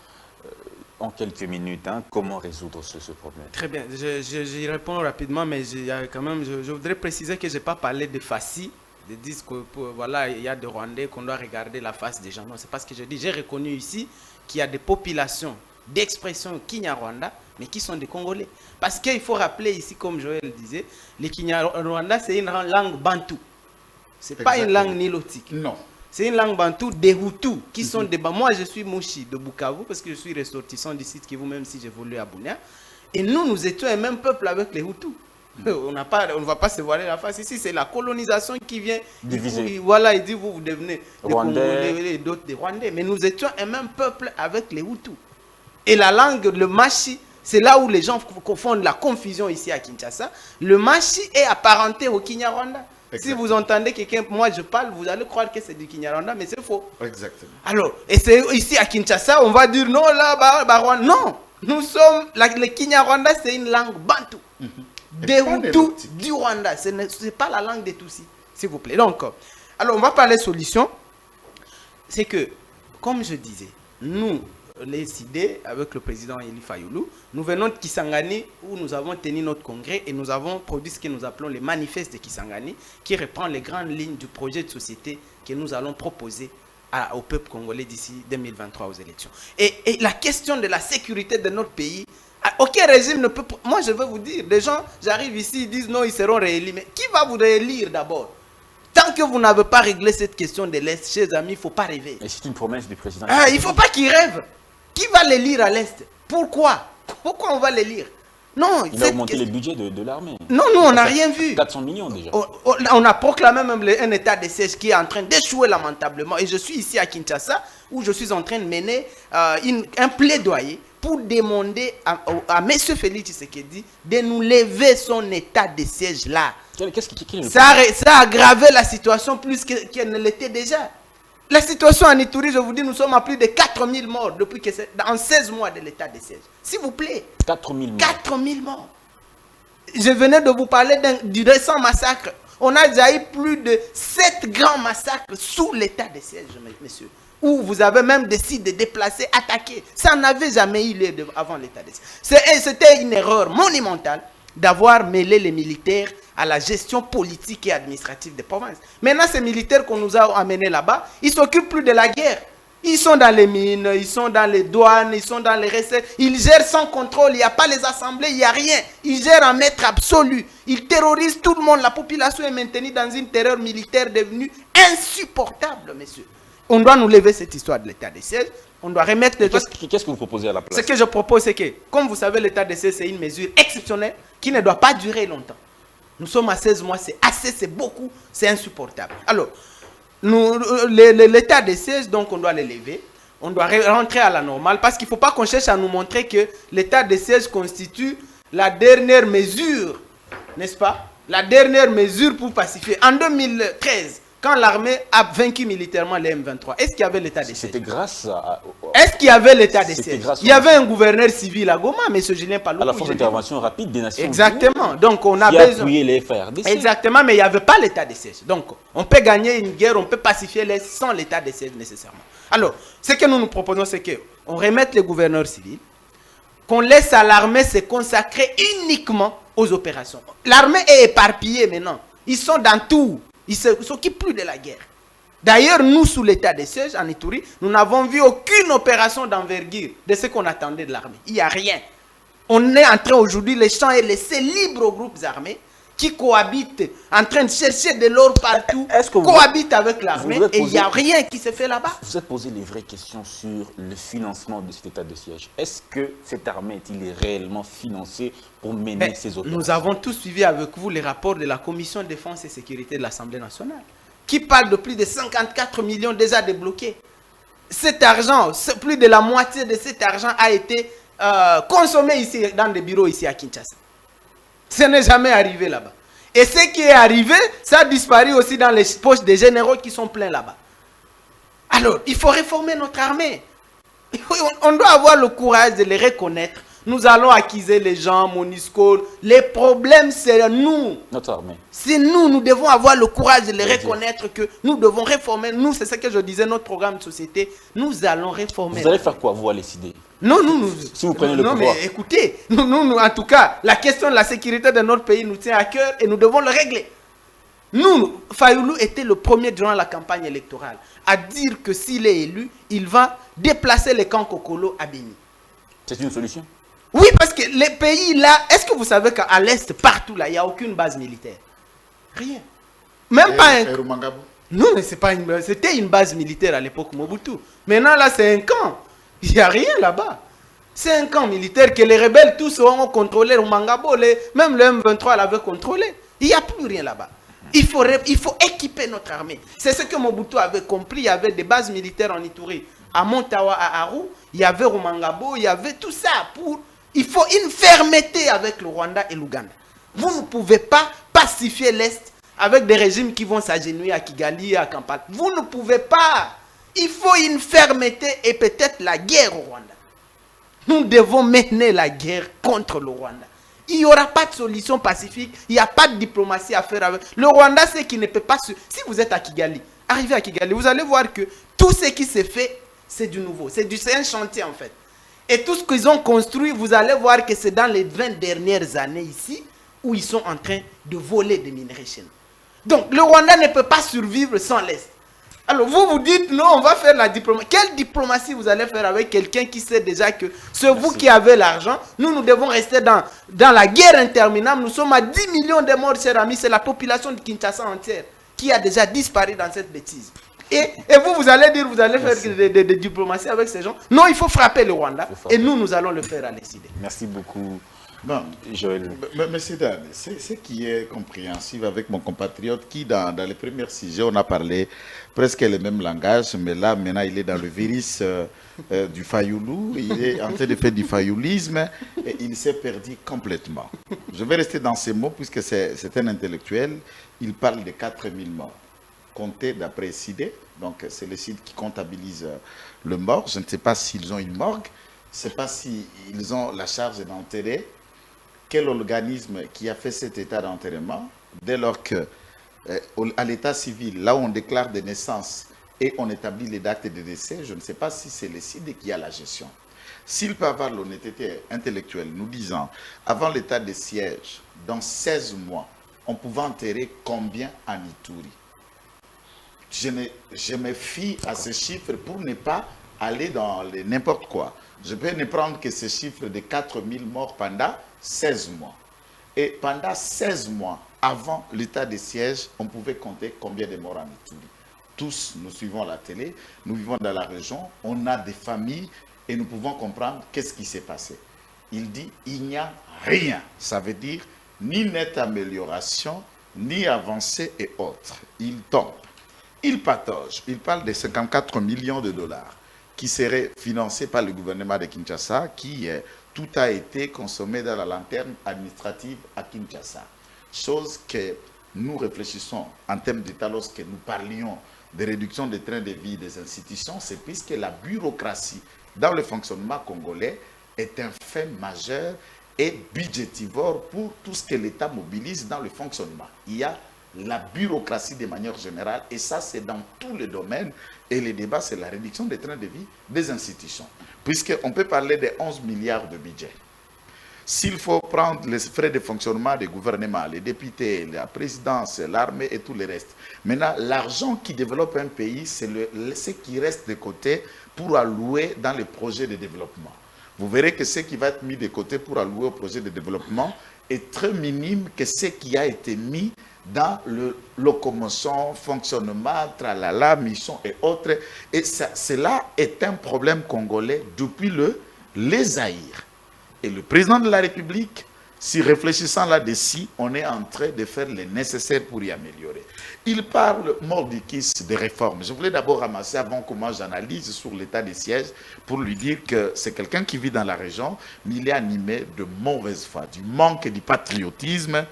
en quelques minutes, comment résoudre ce problème? Très bien, j'y réponds rapidement, mais quand même, je voudrais préciser que je n'ai pas parlé de facie, de dire que voilà, il y a des Rwandais qu'on doit regarder la face des gens. Non, c'est pas ce que je dis. J'ai reconnu ici qu'il y a des populations d'expression Kinyarwanda, mais qui sont des Congolais. Parce qu'il faut rappeler ici, comme Joël disait, les Kinyarwanda, c'est une langue bantou. Ce n'est pas une langue nilotique. Non. C'est une langue bantou des Hutus qui sont des... Moi, je suis Mouchi de Bukavu parce que je suis ressortissant du site Kivu, même si j'évolue à Bunia. Et nous étions un même peuple avec les Hutus. On ne va pas se voiler la face ici. C'est la colonisation qui vient diviser. Voilà, il dit vous devenez des Congolais et d'autres des Rwandais. Mais nous étions un même peuple avec les Hutus. Et la langue, le Machi, c'est là où les gens confondent la confusion ici à Kinshasa. Le Machi est apparenté au Kinyarwanda. Exactement. Si vous entendez quelqu'un, moi je parle, vous allez croire que c'est du Kinyarwanda, mais c'est faux. Exactement. Alors, et c'est ici à Kinshasa, on va dire non, là, Rwanda. Non, nous sommes, le Kinyarwanda, c'est une langue bantou. Des Hutus du Rwanda. Ce n'est pas la langue des Tutsis, s'il vous plaît. Donc, alors on va parler solution. C'est que, comme je disais, nous, les CID, avec le président Eli Fayoulou, nous venons de Kisangani où nous avons tenu notre congrès et nous avons produit ce que nous appelons les manifestes de Kisangani qui reprend les grandes lignes du projet de société que nous allons proposer au peuple congolais d'ici 2023 aux élections. Et la question de la sécurité de notre pays, aucun régime ne peut... Moi, je veux vous dire, des gens, j'arrive ici, ils disent non, ils seront réélus. Mais qui va vous réélire d'abord? Tant que vous n'avez pas réglé cette question de l'Est, chers amis, il ne faut pas rêver. Et c'est une promesse du président. Il ne faut pas qu'ils rêvent. Qui va les lire à l'Est? Pourquoi? Pourquoi on va les lire? Non, il a augmenté le budget de l'armée. Non, nous, on n'a rien vu. 400 millions déjà. On a proclamé même un état de siège qui est en train d'échouer lamentablement. Et je suis ici à Kinshasa, où je suis en train de mener un plaidoyer pour demander à M. Félix Tshisekedi de nous lever son état de siège là. Ça a aggravé la situation plus qu'elle ne l'était déjà. La situation en Ituri, je vous dis, nous sommes à plus de 4000 morts depuis que en 16 mois de l'état de siège. S'il vous plaît. 4000 morts. 4000 morts. Je venais de vous parler du récent massacre. On a déjà eu plus de 7 grands massacres sous l'état de siège, messieurs. Où vous avez même décidé de déplacer, attaquer. Ça n'avait jamais eu lieu avant l'état de siège. C'était une erreur monumentale d'avoir mêlé les militaires à la gestion politique et administrative des provinces. Maintenant, ces militaires qu'on nous a amenés là-bas, ils ne s'occupent plus de la guerre. Ils sont dans les mines, ils sont dans les douanes, ils sont dans les recettes. Ils gèrent sans contrôle, il n'y a pas les assemblées, il n'y a rien. Ils gèrent en maître absolu. Ils terrorisent tout le monde. La population est maintenue dans une terreur militaire devenue insupportable, messieurs. On doit nous lever cette histoire de l'état de siège. On doit remettre les... Qu'est-ce que vous proposez à la place? Ce que je propose, c'est que, comme vous savez, l'état de siège, c'est une mesure exceptionnelle qui ne doit pas durer longtemps. Nous sommes à 16 mois, c'est assez, c'est beaucoup, c'est insupportable. Alors, l'état de siège, donc on doit le lever. On doit rentrer à la normale parce qu'il ne faut pas qu'on cherche à nous montrer que l'état de siège constitue la dernière mesure, n'est-ce pas? La dernière mesure pour pacifier. En 2013, quand l'armée a vaincu militairement les M23, est-ce qu'il y avait l'état de siège? C'était grâce à... Est-ce qu'il y avait l'état de siège? Il y avait un gouverneur civil à Goma, M. Julien Paloukou. À la force d'intervention rapide des Nations Unies. Exactement. Donc on a besoin... Qui a appuyé les FARDC. Exactement, mais il n'y avait pas l'état de siège. Donc on peut gagner une guerre, on peut pacifier l'Est sans l'état de siège nécessairement. Alors, ce que nous proposons, c'est qu'on remette les gouverneurs civils, qu'on laisse à l'armée se consacrer uniquement aux opérations. L'armée est éparpillée maintenant. Ils sont dans tout. Ils ne s'occupent plus de la guerre. D'ailleurs, nous, sous l'état de siège en Ituri, nous n'avons vu aucune opération d'envergure de ce qu'on attendait de l'armée. Il n'y a rien. On est en train aujourd'hui, les champs est laissé libre aux groupes armés qui cohabitent, en train de chercher de l'or partout, cohabitent avec l'armée et il n'y a rien qui se fait là-bas. Vous êtes posé les vraies questions sur le financement de cet état de siège. Est-ce que cette armée est-il réellement financée pour mener ces opérations? Nous avons tous suivi avec vous les rapports de la Commission de défense et sécurité de l'Assemblée nationale qui parle de plus de 54 millions déjà débloqués. Cet argent, plus de la moitié de cet argent a été consommé ici dans des bureaux ici à Kinshasa. Ce n'est jamais arrivé là-bas. Et ce qui est arrivé, ça a disparu aussi dans les poches des généraux qui sont pleins là-bas. Alors, il faut réformer notre armée. On doit avoir le courage de les reconnaître. Nous allons accuser les gens, MONUSCO. Les problèmes, c'est nous. Notre armée. C'est nous. Nous devons avoir le courage de les reconnaître que nous devons réformer. Nous, c'est ce que je disais, notre programme de société. Nous allons réformer. Vous allez faire quoi, vous, à décider? Non, si vous prenez le pouvoir. Non, mais écoutez, nous, en tout cas, la question de la sécurité de notre pays nous tient à cœur et nous devons le régler. Fayoulou était le premier durant la campagne électorale à dire que s'il est élu, il va déplacer les camps Kokolo à Béni. C'est une solution? Oui, parce que les pays là, est-ce que vous savez qu'à l'Est, partout là, il n'y a aucune base militaire? Rien. Même pas un... Non, mais c'était une base militaire à l'époque Mobutu. Maintenant là, c'est un camp. Il n'y a rien là-bas. C'est un camp militaire que les rebelles tous ont contrôlé. Rumangabo, même le M23 l'avait contrôlé. Il n'y a plus rien là-bas. Il faut équiper notre armée. C'est ce que Mobutu avait compris. Il y avait des bases militaires en Ituri. À Montawa, à Aru, il y avait Rumangabo, il y avait tout ça. Il faut une fermeté avec le Rwanda et l'Ouganda. Vous ne pouvez pas pacifier l'Est avec des régimes qui vont s'agenouiller à Kigali, à Kampala. Vous ne pouvez pas. Il faut une fermeté et peut-être la guerre au Rwanda. Nous devons mener la guerre contre le Rwanda. Il n'y aura pas de solution pacifique. Il n'y a pas de diplomatie à faire avec. Le Rwanda, c'est qu'il ne peut pas... Si vous êtes à Kigali, arrivez à Kigali, vous allez voir que tout ce qui s'est fait, c'est du nouveau. C'est un chantier en fait. Et tout ce qu'ils ont construit, vous allez voir que c'est dans les 20 dernières années ici où ils sont en train de voler des minerais chez nous. Donc le Rwanda ne peut pas survivre sans l'Est. Alors vous dites non, on va faire la diplomatie. Quelle diplomatie vous allez faire avec quelqu'un qui sait déjà que c'est vous qui avez l'argent? Nous devons rester dans la guerre interminable. Nous sommes à 10 millions de morts, chers amis. C'est la population de Kinshasa entière qui a déjà disparu dans cette bêtise. Et vous allez dire, vous allez faire des diplomaties avec ces gens? Non, il faut frapper le Rwanda. Et nous allons le faire à décider. Merci beaucoup. Bon, Joël. Mais c'est ce qui est compréhensible avec mon compatriote qui, dans les premiers sujets, on a parlé presque le même langage, mais là, maintenant, il est dans le virus du fayoulou, il est en train de faire du fayoulisme et il s'est perdu complètement. Je vais rester dans ces mots puisque c'est un intellectuel. Il parle de 4000 morts, comptés d'après CIDE, donc c'est le CIDE qui comptabilise le mort. Je ne sais pas s'ils ont une morgue, je ne sais pas s'ils ont la charge d'enterrer. Quel organisme qui a fait cet état d'enterrement, dès lors que, à l'état civil, là où on déclare des naissances et on établit les dates de décès, je ne sais pas si c'est le CIDE qui a la gestion. S'il peut avoir l'honnêteté intellectuelle, nous disant, avant l'état de siège, dans 16 mois, on pouvait enterrer combien en Ituri? Je me fie à ce chiffre pour ne pas aller dans n'importe quoi. Je peux ne prendre que ce chiffre de 4000 morts pendant 16 mois. Et pendant 16 mois, avant l'état de siège, on pouvait compter combien de morts en Ituri. Tous, nous suivons la télé, nous vivons dans la région, on a des familles et nous pouvons comprendre qu'est-ce qui s'est passé. Il dit, il n'y a rien. Ça veut dire ni nette amélioration, ni avancée et autres. Il tombe. Il patauge. Il parle de 54 millions de dollars qui seraient financés par le gouvernement de Kinshasa, qui tout a été consommé dans la lanterne administrative à Kinshasa. Chose que nous réfléchissons en termes d'État lorsque nous parlions de réduction des trains de vie des institutions, c'est puisque la bureaucratie dans le fonctionnement congolais est un fait majeur et budgétivore pour tout ce que l'État mobilise dans le fonctionnement. Il y a la bureaucratie de manière générale, et ça c'est dans tous les domaines, et le débat c'est la réduction des trains de vie des institutions, puisqu'on peut parler de 11 milliards de budget. S'il faut prendre les frais de fonctionnement des gouvernements, les députés, la présidence, l'armée et tout le reste. Maintenant, l'argent qui développe un pays, c'est ce qui reste de côté pour allouer dans les projets de développement. Vous verrez que ce qui va être mis de côté pour allouer au projet de développement est très minime que ce qui a été mis dans le locomotion, fonctionnement, tralala, mission et autres. Et cela est un problème congolais depuis les Zaïre. Et le président de la République, si réfléchissant là-dessus, on est en train de faire le nécessaire pour y améliorer. Il parle mordicus de réformes. Je voulais d'abord ramasser avant que moi j'analyse sur l'état des sièges pour lui dire que c'est quelqu'un qui vit dans la région, mais il est animé de mauvaise foi, du manque du patriotisme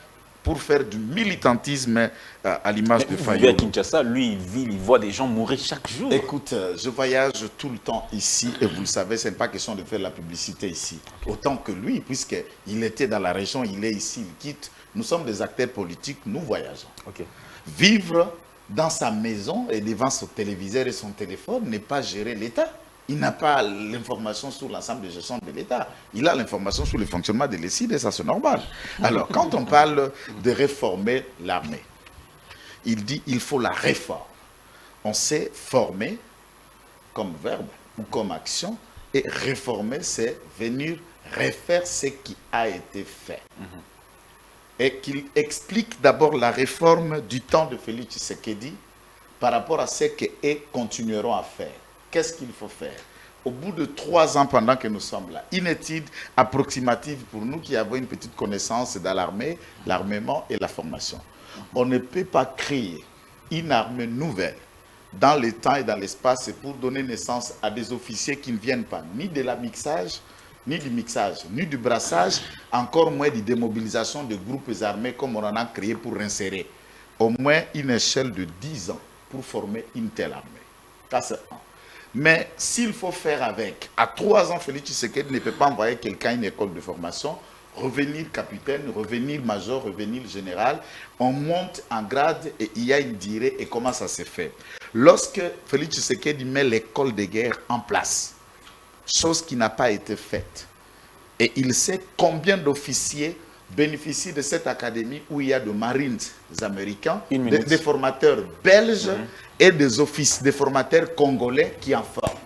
pour faire du militantisme à l'image de Fayulu. Fayulu. À Kinshasa, lui, il voit des gens mourir chaque jour. Écoute, je voyage tout le temps ici et vous le savez, ce n'est pas question de faire la publicité ici. Autant que lui, puisqu'il était dans la région, il est ici, il quitte. Nous sommes des acteurs politiques, nous voyageons. Okay. Vivre dans sa maison et devant son téléviseur et son téléphone n'est pas gérer l'État. Il n'a pas l'information sur l'ensemble des gestions de l'État. Il a l'information sur le fonctionnement de l'ECID et ça c'est normal. Alors, quand on parle de réformer l'armée, il dit qu'il faut la réforme. On sait former comme verbe ou comme action et réformer, c'est venir refaire ce qui a été fait. Et qu'il explique d'abord la réforme du temps de Félix Tshisekedi par rapport à ce qu'eux continueront à faire. Qu'est-ce qu'il faut faire? Au bout de 3 ans, pendant que nous sommes là, une étude approximative pour nous qui avons une petite connaissance dans l'armée, l'armement et la formation. On ne peut pas créer une armée nouvelle dans le temps et dans l'espace pour donner naissance à des officiers qui ne viennent pas ni de la mixage, ni du mixage, ni du brassage, encore moins de démobilisation de groupes armés comme on en a créé pour insérer. Au moins une échelle de 10 ans pour former une telle armée. Ça, c'est un. Mais s'il faut faire avec, à 3 ans, Félix Tshisekedi ne peut pas envoyer quelqu'un à une école de formation, revenir capitaine, revenir major, revenir général. On monte en grade et il y a une durée et comment ça se fait. Lorsque Félix Tshisekedi met l'école de guerre en place, chose qui n'a pas été faite, et il sait combien d'officiers bénéficient de cette académie où il y a des marines américains, des formateurs belges et des formateurs congolais qui en forment.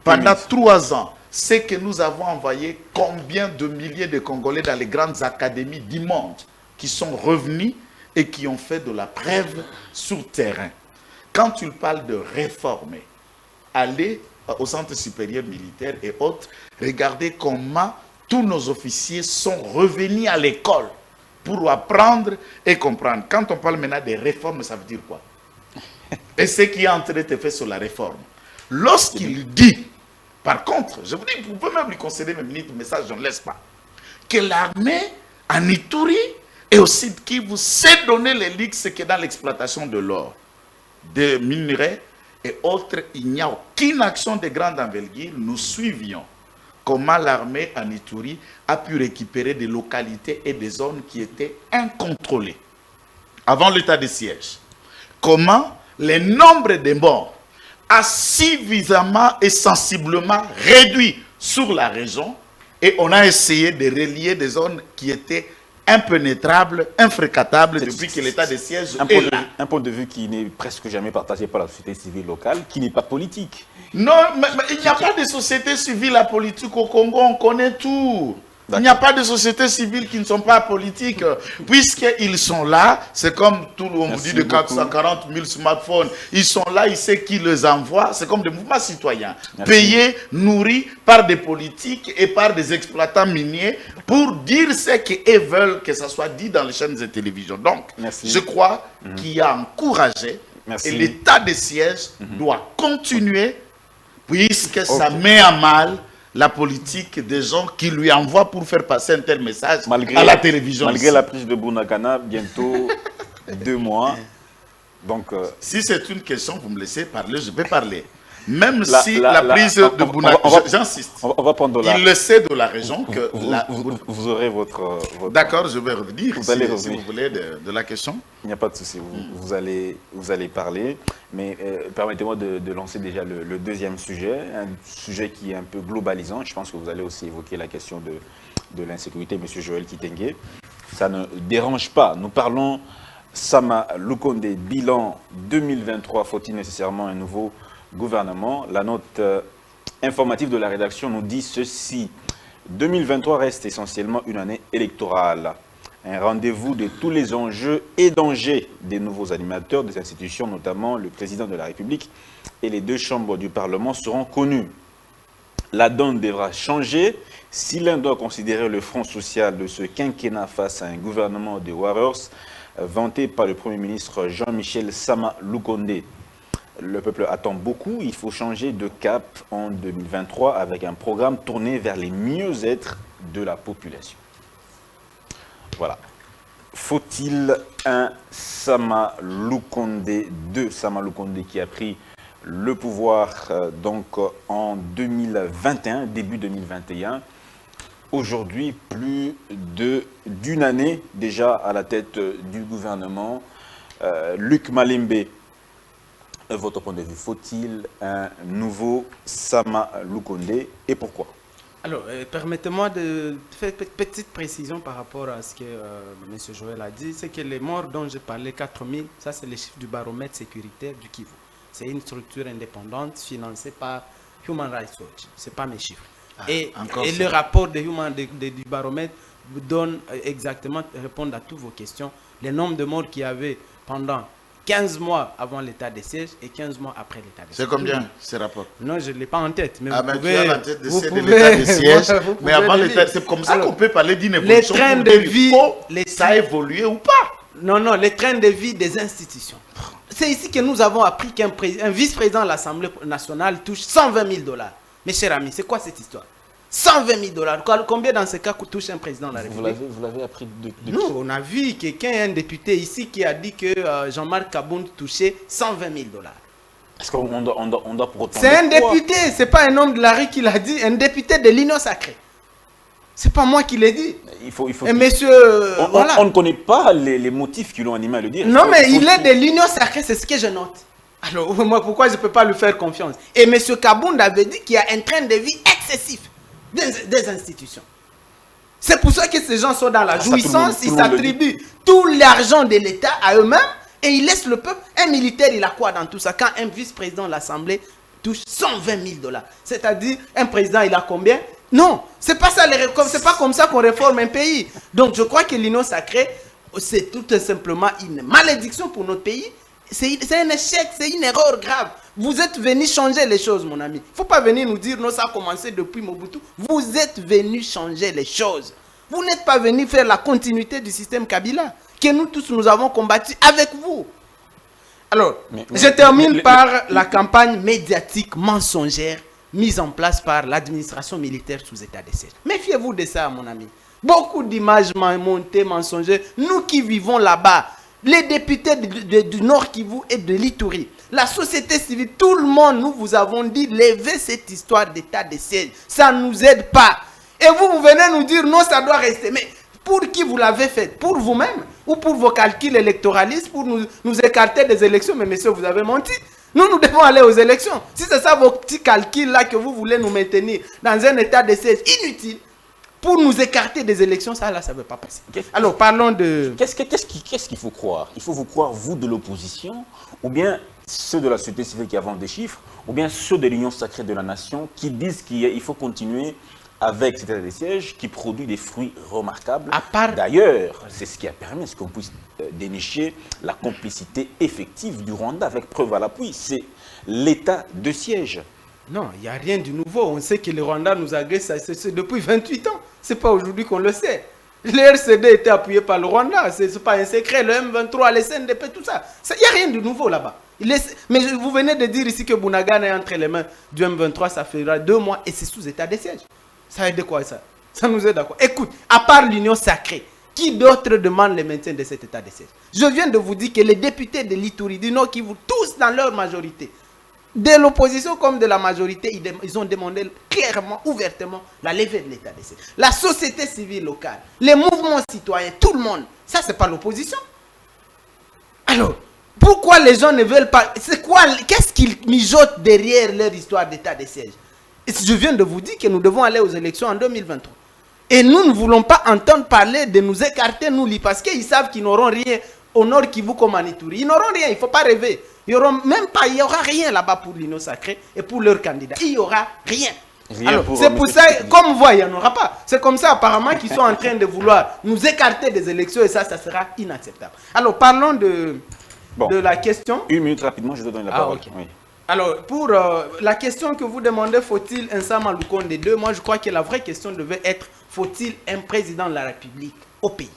Pendant 3 ans, c'est que nous avons envoyé combien de milliers de Congolais dans les grandes académies du monde qui sont revenus et qui ont fait de la preuve sur terrain. Quand tu parles de réformer, aller au centre supérieur militaire et autres, regardez comment tous nos officiers sont revenus à l'école pour apprendre et comprendre. Quand on parle maintenant des réformes, ça veut dire quoi? Et ce qui est en train de faire sur la réforme. Lorsqu'il dit, par contre, je vous dis, vous pouvez même lui concéder mes minutes, mais ça, je ne laisse pas, que l'armée en Ituri et aussi qui vous sait donner les luxes que dans l'exploitation de l'or, des minerais et autres, il n'y a aucune action de grande envergure. Nous suivions comment l'armée en Ituri a pu récupérer des localités et des zones qui étaient incontrôlées avant l'état de siège. Comment le nombre de morts a suffisamment et sensiblement réduit sur la région et on a essayé de relier des zones qui étaient impénétrables, infréquentables depuis que l'état de siège est là. Un point de vue qui n'est presque jamais partagé par la société civile locale, qui n'est pas politique. Non, mais il n'y a pas de société civile à politique au Congo, on connaît tout. Il n'y a pas de sociétés civiles qui ne sont pas politiques, puisqu'ils sont là, c'est comme tout le monde dit de 440 000 smartphones, ils sont là, ils savent qui les envoie, c'est comme des mouvements citoyens, payés, nourris par des politiques et par des exploitants miniers pour dire ce qu'ils veulent que ça soit dit dans les chaînes de télévision. Donc, je crois qu'il y a encouragé et l'état de siège doit continuer puisque ça met à mal la politique des gens qui lui envoient pour faire passer un tel message à la télévision. Malgré la prise de Bunagana, bientôt 2 mois. Donc, si c'est une question, vous me laissez parler, je vais parler. Même si la prise de Bunagana, j'insiste, il le sait de la région que... Vous aurez votre... D'accord, je vais revenir, vous allez revenir. Si vous voulez, de la question. Il n'y a pas de souci, vous allez parler. Mais permettez-moi de lancer déjà le deuxième sujet, un sujet qui est un peu globalisant. Je pense que vous allez aussi évoquer la question de l'insécurité, M. Joël Kitenge. Ça ne dérange pas. Nous parlons Sama Lukonde, bilan 2023, faut-il nécessairement un nouveau gouvernement? La note informative de la rédaction nous dit ceci. 2023 reste essentiellement une année électorale. Un rendez-vous de tous les enjeux et dangers des nouveaux animateurs des institutions, notamment le président de la République et les 2 chambres du Parlement seront connus. La donne devra changer si l'un doit considérer le front social de ce quinquennat face à un gouvernement de warriors vanté par le Premier ministre Jean-Michel Sama Lukonde. Le peuple attend beaucoup, il faut changer de cap en 2023 avec un programme tourné vers les mieux-être de la population. Voilà. Faut-il un Sama Lukonde, 2 Sama Lukonde qui a pris le pouvoir donc en 2021, début 2021. Aujourd'hui, plus d'une année déjà à la tête du gouvernement. Luc Malembe, votre point de vue, faut-il un nouveau Sama Lukonde et pourquoi? Alors, permettez-moi de faire une petite précision par rapport à ce que M. Joël a dit. C'est que les morts dont j'ai parlé, 4000, ça c'est les chiffres du baromètre sécuritaire du Kivu. C'est une structure indépendante financée par Human Rights Watch. Ce n'est pas mes chiffres. Et le rapport du baromètre vous donne exactement, répond à toutes vos questions. Le nombre de morts qu'il y avait pendant 15 mois avant l'état de siège et 15 mois après l'état de siège. C'est combien ces rapports? Non, je ne l'ai pas en tête. Mais tu as en tête de l'état de siège. Mais avant l'état, c'est comme ça qu'on peut parler d'une évolution. Les trains de vie, ça a évolué ou pas? Non, les trains de vie des institutions. C'est ici que nous avons appris qu'un vice-président de l'Assemblée nationale touche 120 000 $. Mes chers amis, c'est quoi cette histoire? 120 000 $. Combien dans ce cas touche un président de la République? Vous l'avez appris de Nous, on a vu quelqu'un, un député ici, qui a dit que Jean-Marc Kabound touchait 120 000 $. Est-ce qu'on doit pour autant... C'est un député, c'est pas un homme de la rue qui l'a dit, un député de l'Union sacrée. C'est pas moi qui l'ai dit. Il faut et monsieur, voilà. On ne connaît pas les motifs qui l'ont animé à le dire. Non, mais il est de l'Union sacrée, c'est ce que je note. Alors, moi, pourquoi je ne peux pas lui faire confiance? Et M. Kabound avait dit qu'il y a un train de vie excessif des institutions. C'est pour ça que ces gens sont dans la jouissance, ils s'attribuent tout l'argent de l'État à eux-mêmes et ils laissent le peuple. Un militaire, il a quoi dans tout ça? Quand un vice-président de l'Assemblée touche 120 000 $, c'est-à-dire un président, il a combien? Non, c'est pas ça, c'est pas comme ça qu'on réforme un pays. Donc, je crois que l'Union sacrée, c'est tout simplement une malédiction pour notre pays. C'est un échec, c'est une erreur grave. Vous êtes venu changer les choses, mon ami. Il ne faut pas venir nous dire, non, ça a commencé depuis Mobutu. Vous êtes venu changer les choses. Vous n'êtes pas venu faire la continuité du système Kabila, que nous tous, nous avons combattu avec vous. Alors, je termine par la campagne médiatique mensongère mise en place par l'administration militaire sous état de siège. Méfiez-vous de ça, mon ami. Beaucoup d'images montées, mensongères. Nous qui vivons là-bas, les députés du Nord Kivu et de l'Ituri, la société civile, tout le monde, nous vous avons dit, levez cette histoire d'état de siège. Ça ne nous aide pas. Et vous venez nous dire, non, ça doit rester. Mais pour qui vous l'avez fait? Pour vous-même? Ou pour vos calculs électoralistes, pour nous écarter des élections? Mais messieurs, vous avez menti. Nous devons aller aux élections. Si c'est ça vos petits calculs-là que vous voulez nous maintenir dans un état de siège inutile, pour nous écarter des élections, ça, là, ça ne veut pas passer. Alors, parlons de... Qu'est-ce qu'il faut croire? Il faut vous croire, vous, de l'opposition, ou bien ceux de la société civile qui avancent des chiffres, ou bien ceux de l'Union sacrée de la nation qui disent qu'il faut continuer avec cet état de siège qui produit des fruits remarquables. D'ailleurs, c'est ce qui a permis qu'on puisse dénicher la complicité effective du Rwanda avec preuve à l'appui. C'est l'état de siège. Non, il n'y a rien de nouveau. On sait que le Rwanda nous agresse depuis 28 ans. Ce n'est pas aujourd'hui qu'on le sait. Le RCD était appuyé par le Rwanda. Ce n'est pas un secret. Le M23, les CNDP, tout ça. Il n'y a rien de nouveau là-bas. Mais vous venez de dire ici que Bunagana est entre les mains du M23. Ça fera 2 mois et c'est sous état de siège. Ça aide quoi ça? Ça nous aide à quoi? Écoute, à part l'Union sacrée, qui d'autre demande le maintien de cet état de siège? Je viens de vous dire que les députés de l'Ituri, du Nord Kivu, tous dans leur majorité, de l'opposition comme de la majorité, ils ont demandé clairement, ouvertement, la levée de l'état de siège. La société civile locale, les mouvements citoyens, tout le monde, ça c'est pas l'opposition. Alors, pourquoi les gens ne veulent pas? C'est quoi? Qu'est-ce qu'ils mijotent derrière leur histoire d'état de siège? Et je viens de vous dire que nous devons aller aux élections en 2023. Et nous ne voulons pas entendre parler de nous écarter, nous, parce qu'ils savent qu'ils n'auront rien au Nord Kivu comme en Ituri. Ils n'auront rien, il ne faut pas rêver. Il n'y aura rien là-bas pour l'Union sacrée et pour leurs candidats. Il n'y aura rien. Alors, c'est pour ça, comme vous voyez, il n'y en aura pas. C'est comme ça apparemment qu'ils sont en train de vouloir nous écarter des élections et ça sera inacceptable. Alors, parlons de la question. 1 minute rapidement, je te donne la parole. Okay. Oui. Alors, pour la question que vous demandez, faut-il un Sama Lukonde 2? Moi, je crois que la vraie question devait être, faut-il un président de la République au pays?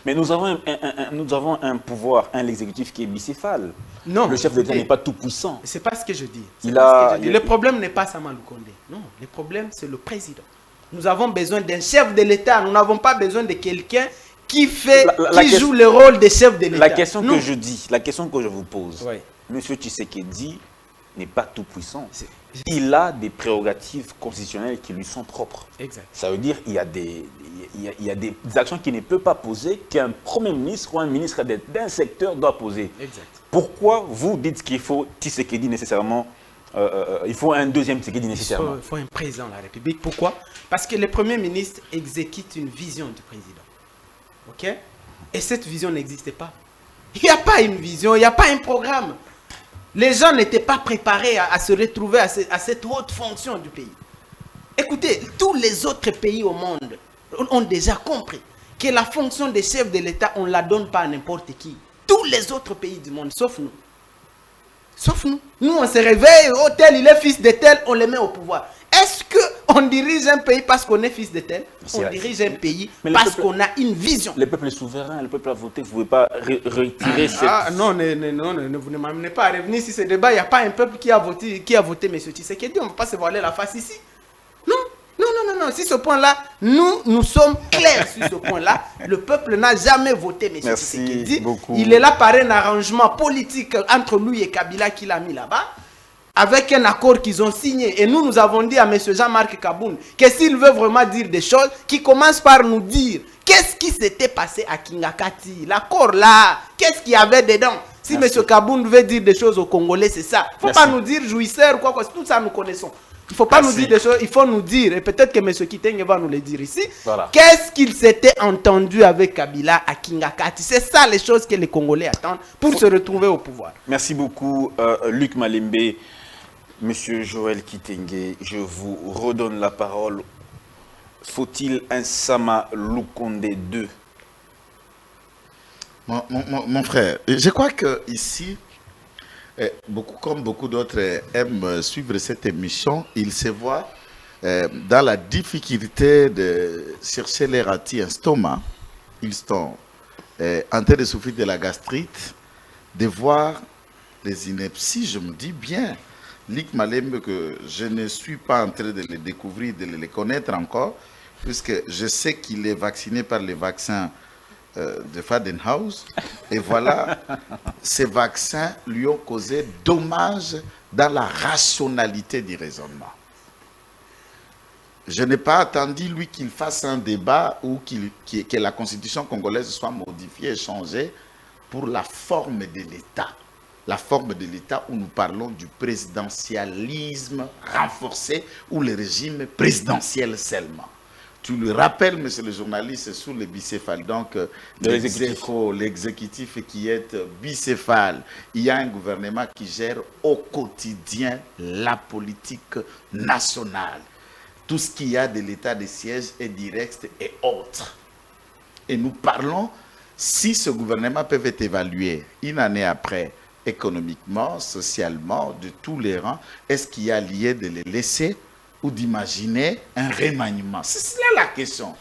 Mais nous avons un pouvoir, l'exécutif qui est bicéphale. Non. Le chef de l'État n'est pas tout puissant. C'est pas ce que je dis. Le problème n'est pas Sama Lukonde. Non, le problème, c'est le président. Nous avons besoin d'un chef de l'État. Nous n'avons pas besoin de quelqu'un qui joue le rôle de chef de l'État. La question que je dis, la question que je vous pose, oui. Monsieur Tshisekedi n'est pas tout puissant. Il a des prérogatives constitutionnelles qui lui sont propres. Exact. Ça veut dire qu'il y a des actions qu'il ne peut pas poser, qu'un Premier ministre ou un ministre d'un secteur doit poser. Exact. Pourquoi vous dites qu'il faut Tshisekedi nécessairement, il faut un deuxième Tshisekedi nécessairement? Il faut un président de la République. Pourquoi? Parce que le Premier ministre exécute une vision du président. OK? Et cette vision n'existait pas. Il n'y a pas une vision, il n'y a pas un programme. Les gens n'étaient pas préparés à se retrouver à cette haute fonction du pays. Écoutez, tous les autres pays au monde ont déjà compris que la fonction de chef de l'État, on ne la donne pas à n'importe qui. Tous les autres pays du monde, sauf nous. Sauf nous. Nous, on se réveille, oh tel, il est fils de tel, on le met au pouvoir. Est-ce qu'on dirige un pays parce qu'on est fils de tel? On dirige un pays parce qu'on a une vision. Le peuple est souverain, le peuple a voté, vous ne pouvez pas retirer cette... Non, vous ne m'amenez pas à revenir sur ce débat. Il n'y a pas un peuple qui a voté M. Tshisekedi. On ne va pas se voiler la face ici. Non. Sur ce point-là, nous sommes clairs sur ce point-là. Le peuple n'a jamais voté M. Tshisekedi. Il est là par un arrangement politique entre lui et Kabila qu'il a mis là-bas, avec un accord qu'ils ont signé. Et nous avons dit à M. Jean-Marc Kaboun que s'il veut vraiment dire des choses, qu'il commence par nous dire qu'est-ce qui s'était passé à Kingakati. L'accord là, qu'est-ce qu'il y avait dedans? Si M. Kaboun veut dire des choses aux Congolais, c'est ça. Il ne faut pas nous dire jouisseur ou quoi, tout ça nous connaissons. Il ne faut pas nous dire des choses, il faut nous dire, et peut-être que M. Kitenge va nous le dire ici, qu'est-ce qu'il s'était entendu avec Kabila à Kingakati. C'est ça les choses que les Congolais attendent pour se retrouver au pouvoir. Merci beaucoup, Luc Malembe. Monsieur Joël Kitenge, je vous redonne la parole. Faut-il un Sama Lukonde 2? Mon frère, je crois que ici, comme beaucoup d'autres aiment suivre cette émission, ils se voient dans la difficulté de chercher les ratis un stomac. Ils sont en train de souffrir de la gastrite, de voir les inepties, je me dis bien. Luc Malembe, que je ne suis pas en train de les découvrir, de les connaître encore, puisque je sais qu'il est vacciné par les vaccins de Fadenhaus. Et voilà, ces vaccins lui ont causé dommage dans la rationalité du raisonnement. Je n'ai pas attendu, lui, qu'il fasse un débat ou que la constitution congolaise soit modifiée et changée pour la forme de l'État. La forme de l'État où nous parlons du présidentialisme renforcé ou le régime présidentiel seulement. Tu le rappelles, monsieur le journaliste, sur le bicéphale. Donc, l'exécutif qui est bicéphale. Il y a un gouvernement qui gère au quotidien la politique nationale. Tout ce qu'il y a de l'état de siège est direct et autre. Et nous parlons, si ce gouvernement peut être évalué une année après, économiquement, socialement, de tous les rangs, est-ce qu'il y a lieu de les laisser ou d'imaginer un remaniement? C'est cela la question.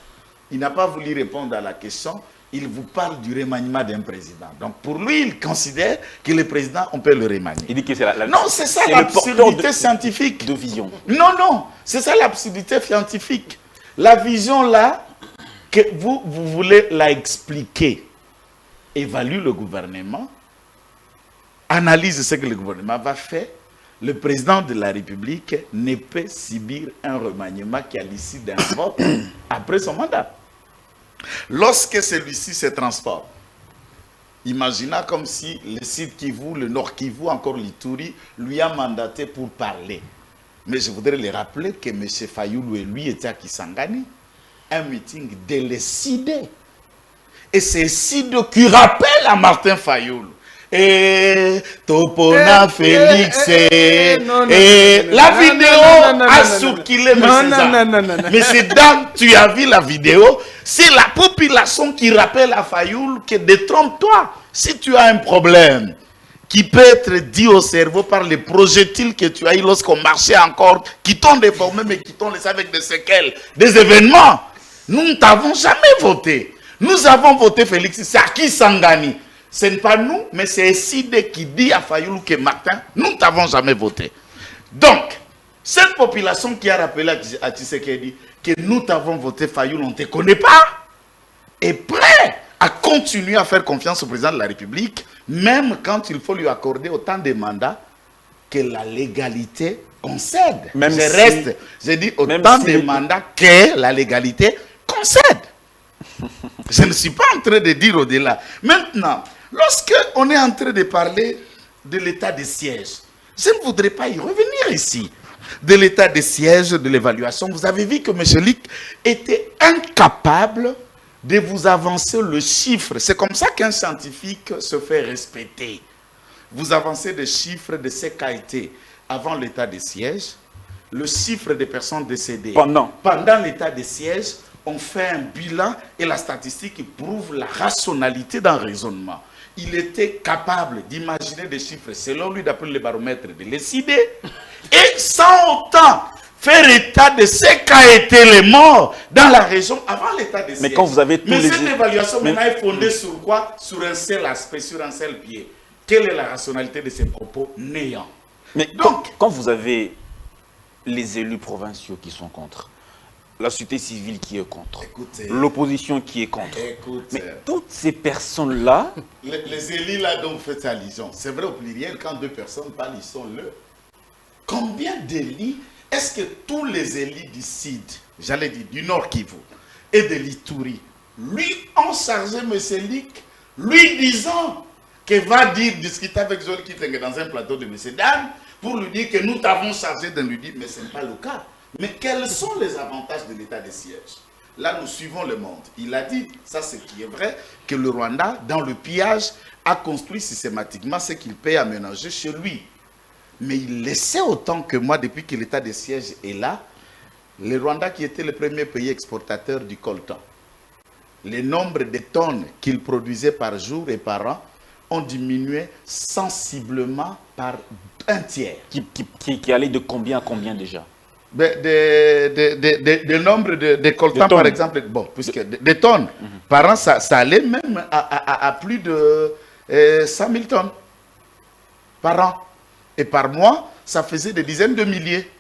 Il n'a pas voulu répondre à la question. Il vous parle du remaniement d'un président. Donc pour lui, il considère que le président, on peut le remanier. Il dit que c'est non, c'est ça l'absurdité scientifique. De vision. Non, c'est ça l'absurdité scientifique. La vision là, que vous voulez la expliquer. Évalue le gouvernement, analyse ce que le gouvernement va faire. Le président de la République ne peut subir un remaniement qui, à l'issue d'un vote, après son mandat. Lorsque celui-ci se transforme, imaginez comme si le Sud Kivu, le Nord Kivu, encore l'Ituri, lui a mandaté pour parler. Mais je voudrais le rappeler que M. Fayoulou et lui étaient à Kisangani. un meeting de l'ESID. Et c'est SID qui rappelle à Martin Fayoul. Et Topona Félix. La vidéo a soukilé M. Mais c'est dans, tu as vu la vidéo, c'est la population qui rappelle à Fayoul que détrompe-toi. Si tu as un problème qui peut être dit au cerveau par les projectiles que tu as eu lorsqu'on marchait encore, qui t'ont déformé mais qui t'ont laissé avec des séquelles, des événements, nous ne t'avons jamais voté. Nous avons voté Félix, c'est Aki Sangani. Ce n'est pas nous, mais c'est SID qui dit à Fayoulou que Martin, nous ne t'avons jamais voté. Donc, cette population qui a rappelé à Tshisekedi que nous t'avons voté Fayoulou, on ne te connaît pas, est prêt à continuer à faire confiance au président de la République, même quand il faut lui accorder autant de mandats que la légalité concède. J'ai dit autant de mandats que la légalité concède. Je ne suis pas en train de dire au-delà. Maintenant, lorsque on est en train de parler de l'état de siège, je ne voudrais pas y revenir ici. De l'état de siège, de l'évaluation, vous avez vu que M. Lick était incapable de vous avancer le chiffre. C'est comme ça qu'un scientifique se fait respecter. Vous avancez des chiffres de ces qualités avant l'état de siège, le chiffre des personnes décédées. Pendant l'état de siège, on fait un bilan et la statistique prouve la rationalité d'un raisonnement. Il était capable d'imaginer des chiffres, selon lui, d'après le baromètre de l'ESID, et sans autant faire état de ce qu'a été les morts dans la région avant l'état de siège. Mais quand vous avez tous cette évaluation maintenant est fondée sur quoi? Sur un seul aspect, sur un seul pied. Quelle est la rationalité de ces propos néants? Mais donc, quand vous avez les élus provinciaux qui sont contre, la société civile qui est contre, l'opposition qui est contre, mais toutes ces personnes-là... Les élus là dont vous faites allusion, c'est vrai au pluriel, quand deux personnes parlent, ils sont là. Combien d'élus, est-ce que tous les élus du CID, j'allais dire du Nord Kivu et de l'Ituri, lui ont chargé M. Lick, lui disant qu'il va discuter avec Joël Kitenge dans un plateau de M. Dan, pour lui dire que nous t'avons chargé de lui dire, mais ce n'est pas le cas. Mais quels sont les avantages de l'état de siège? Là, nous suivons le monde. Il a dit, ça c'est qui est vrai, que le Rwanda, dans le pillage, a construit systématiquement ce qu'il peut aménager chez lui. Mais il laissait autant que moi, depuis que l'état de siège est là, le Rwanda qui était le premier pays exportateur du coltan, le nombre de tonnes qu'il produisait par jour et par an ont diminué sensiblement par un tiers. Qui allait de combien à combien déjà? De nombre de coltans, par exemple, bon, puisque des tonnes, par an, ça allait même à plus de 100 000 tonnes par an. Et par mois, ça faisait des dizaines de milliers.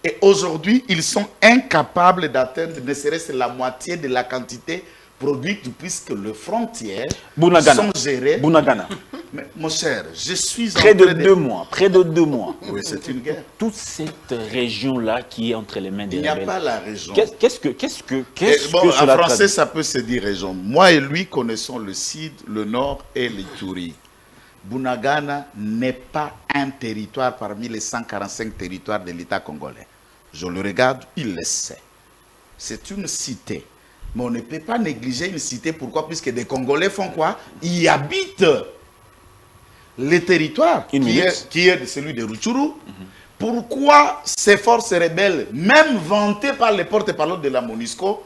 Et aujourd'hui, ils sont incapables d'atteindre ne serait-ce la moitié de la quantité produite, puisque les frontières sont gérées. Bunagana. Mais, mon cher, je suis près de 2 mois. Près de 2 mois. Oui, c'est une guerre. Toute cette région-là qui est entre les mains des rebelles. Il n'y a pas la région. Qu'est-ce que en français, ça peut se dire région. Moi et lui connaissons le Sud, le Nord et l'Ituri. Bunagana n'est pas un territoire parmi les 145 territoires de l'État congolais. Je le regarde, il le sait. C'est une cité. Mais on ne peut pas négliger une cité. Pourquoi? Puisque des Congolais font quoi? Ils y habitent. Le territoire qui est celui de Rutshuru. Pourquoi ces forces rebelles, même vantées par les porte-parole de la MONUSCO,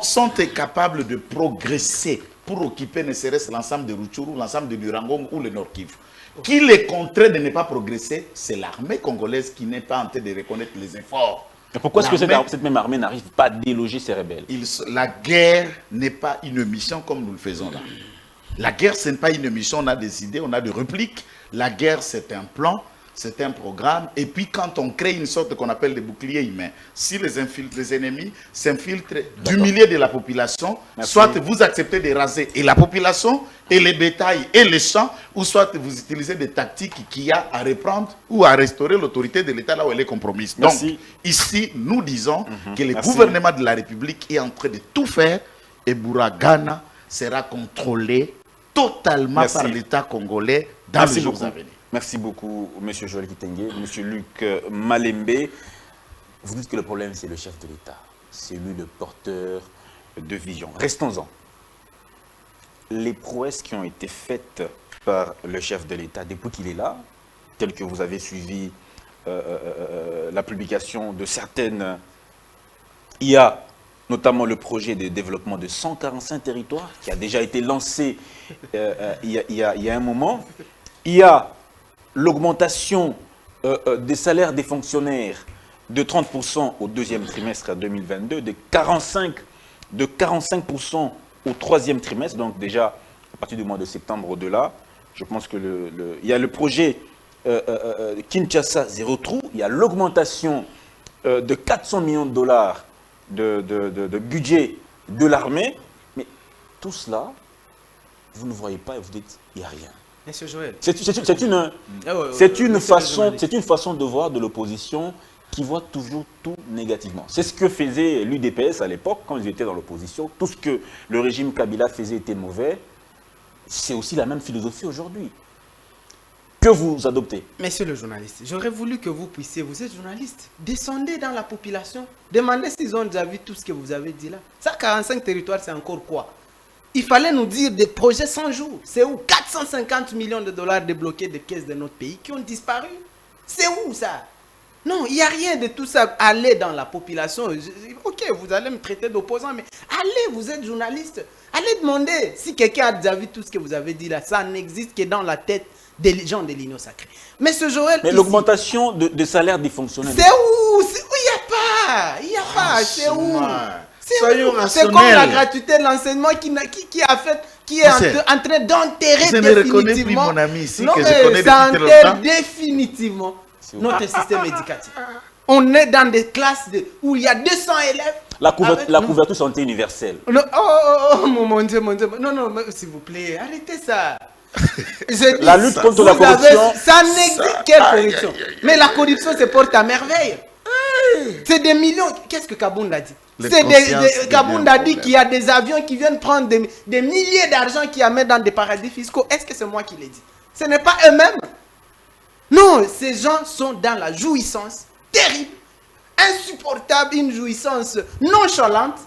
sont capables de progresser pour occuper ne serait-ce l'ensemble de Rutshuru, l'ensemble de Lurangong ou le Nord Kivu? Qui les contraint de ne pas progresser? C'est l'armée congolaise qui n'est pas en train de reconnaître les efforts. Et pourquoi est-ce que cette même armée n'arrive pas à déloger ces rebelles? La guerre n'est pas une mission comme nous le faisons là. La guerre, ce n'est pas une mission, on a des idées, on a des répliques. La guerre, c'est un plan, c'est un programme. Et puis, quand on crée une sorte qu'on appelle des boucliers humains, si les ennemis s'infiltrent du milieu de la population, soit vous acceptez de raser et la population, et les bétails, et les champs, ou soit vous utilisez des tactiques qu'il y a à reprendre ou à restaurer l'autorité de l'État là où elle est compromise. Donc, ici, nous disons que le gouvernement de la République est en train de tout faire et Bunagana sera contrôlé totalement par l'État congolais dans les jours à venir. Merci beaucoup, M. Joël Kitenge, M. Luc Malembe. Vous dites que le problème, c'est le chef de l'État. c'est lui le porteur de vision. Restons-en. Les prouesses qui ont été faites par le chef de l'État depuis qu'il est là, telles que vous avez suivi la publication de certaines IA, notamment le projet de développement de 145 territoires qui a déjà été lancé il y a un moment. Il y a l'augmentation des salaires des fonctionnaires de 30% au deuxième trimestre 2022, de 45% au troisième trimestre, donc déjà à partir du mois de septembre au-delà. Je pense que il y a le projet Kinshasa Zéro Trou, il y a l'augmentation de 400 millions de dollars de budget de l'armée, mais tout cela, vous ne voyez pas et vous dites, il n'y a rien. Monsieur Joël. C'est une façon de voir de l'opposition qui voit toujours tout négativement. C'est ce que faisait l'UDPS à l'époque, quand ils étaient dans l'opposition. Tout ce que le régime Kabila faisait était mauvais. C'est aussi la même philosophie aujourd'hui. Que vous adoptez. Monsieur le journaliste, j'aurais voulu que vous puissiez, vous êtes journaliste, descendez dans la population, demandez s'ils ont déjà vu tout ce que vous avez dit là. Ça, 45 territoires, c'est encore quoi? Il fallait nous dire des projets 100 jours. C'est où 450 millions de dollars débloqués des caisses de notre pays qui ont disparu. C'est où ça? Non, il n'y a rien de tout ça. Allez dans la population. Ok, vous allez me traiter d'opposant, mais allez, vous êtes journaliste. Allez demander si quelqu'un a déjà vu tout ce que vous avez dit là. Ça n'existe que dans la tête des gens de l'Union sacrée. Mais ce Joël... Mais l'augmentation de salaire des fonctionnaires... C'est où? Il n'y a pas. Il n'y a pas. C'est où? C'est comme la gratuité de l'enseignement qui est en train d'enterrer définitivement. Mon ami ici, non, que mais je connais ça depuis enterre longtemps. définitivement notre système éducatif. On est dans des classes où il y a 200 élèves. La couverture santé universelle. Non, mon Dieu. Non, s'il vous plaît, arrêtez ça. La lutte contre la corruption. Ça n'existe. Quelle corruption? Mais la corruption se porte à merveille. C'est des millions. Qu'est-ce que Kabounda dit? C'est Kabounda dit qu'il y a des avions qui viennent prendre des milliers d'argent qui amènent dans des paradis fiscaux. Est-ce que c'est moi qui l'ai dit? Ce n'est pas eux-mêmes. Non, ces gens sont dans la jouissance terrible, insupportable, une jouissance nonchalante.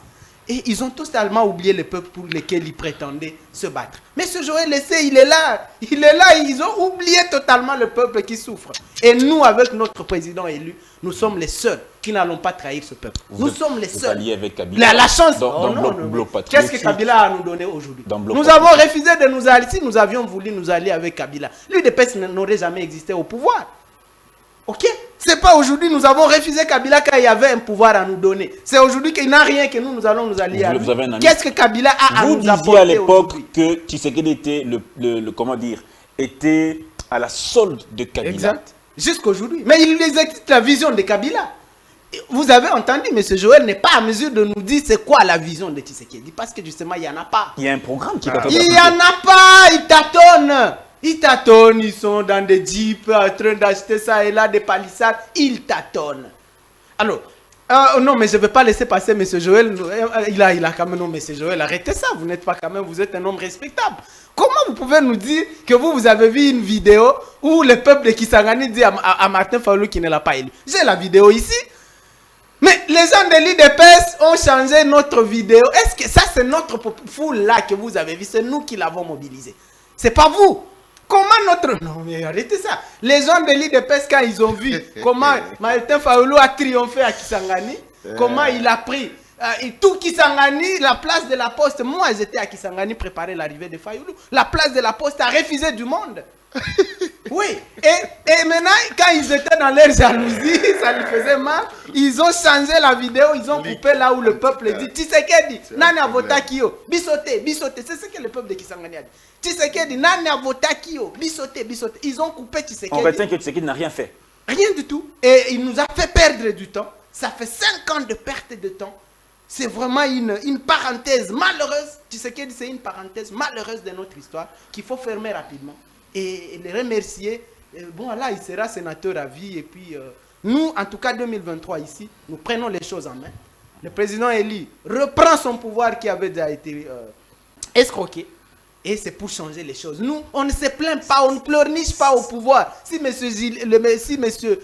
Et ils ont totalement oublié le peuple pour lequel ils prétendaient se battre. Mais ce Joël Lessé, il est là. Ils ont oublié totalement le peuple qui souffre. Et nous, avec notre président élu, nous sommes les seuls qui n'allons pas trahir ce peuple. Nous sommes les seuls. Alliés avec Kabila. La chance. Bloc Qu'est-ce que Kabila a à nous donner aujourd'hui? Nous avons refusé de nous allier. Si nous avions voulu nous allier avec Kabila, l'UDPS n'aurait jamais existé au pouvoir. Ok? C'est pas aujourd'hui nous avons refusé Kabila quand il y avait un pouvoir à nous donner. C'est aujourd'hui qu'il n'a rien que nous allons nous allier à lui. Qu'est-ce que Kabila a à nous apporter? Vous disiez à l'époque que Tshisekedi était était à la solde de Kabila. Exact. Jusqu'aujourd'hui. Mais il exécute la vision de Kabila. Vous avez entendu, M. Joël n'est pas à mesure de nous dire c'est quoi la vision de Tshisekedi. Parce que justement, il n'y en a pas. Il y a un programme qui est Il n'y en a pas. Ils tâtonnent. Ils tâtonnent, ils sont dans des jeeps en train d'acheter ça et là, des palissades. Ils tâtonnent. Alors, non, mais je ne vais pas laisser passer M. Joël. Il a quand même, non, M. Joël, arrêtez ça. Vous n'êtes pas quand même, vous êtes un homme respectable. Comment vous pouvez nous dire que vous avez vu une vidéo où le peuple de Kisangani dit à Martin Fayulu qui ne l'a pas élu? J'ai la vidéo ici. Mais les gens de l'UDPS ont changé notre vidéo. Est-ce que ça, c'est notre foule là que vous avez vu? C'est nous qui l'avons mobilisé. C'est pas vous. Comment notre... Non, mais arrêtez ça. Les gens de l'IDPS, quand ils ont vu comment Martin Fayulu a triomphé à Kisangani, comment il a pris tout Kisangani, la place de la Poste. Moi, j'étais à Kisangani préparer l'arrivée de Fayulu. La place de la Poste a refusé du monde. Oui. Et maintenant, quand ils étaient dans leur jalousie, ça lui faisait mal. Ils ont changé la vidéo, ils ont coupé là où le peuple dit Tshisekedi, nani a voté Kio, bisoté. C'est ce que le peuple de Kisangani a dit. Tshisekedi, nani a voté Kio, bisoté. Ils ont coupé Tshisekedi. On retient que Tshisekedi n'a rien fait. Rien du tout. Et il nous a fait perdre du temps. Ça fait 5 ans de perte de temps. C'est vraiment une parenthèse malheureuse. Tshisekedi, c'est une parenthèse malheureuse de notre histoire qu'il faut fermer rapidement. Et les remercier. Bon, là, il sera sénateur à vie. Et puis, nous, en tout cas, 2023 ici, nous prenons les choses en main. Le président élu reprend son pouvoir qui avait déjà été escroqué. Et c'est pour changer les choses. Nous, on ne se plaint pas, on ne pleurniche pas au pouvoir. Si monsieur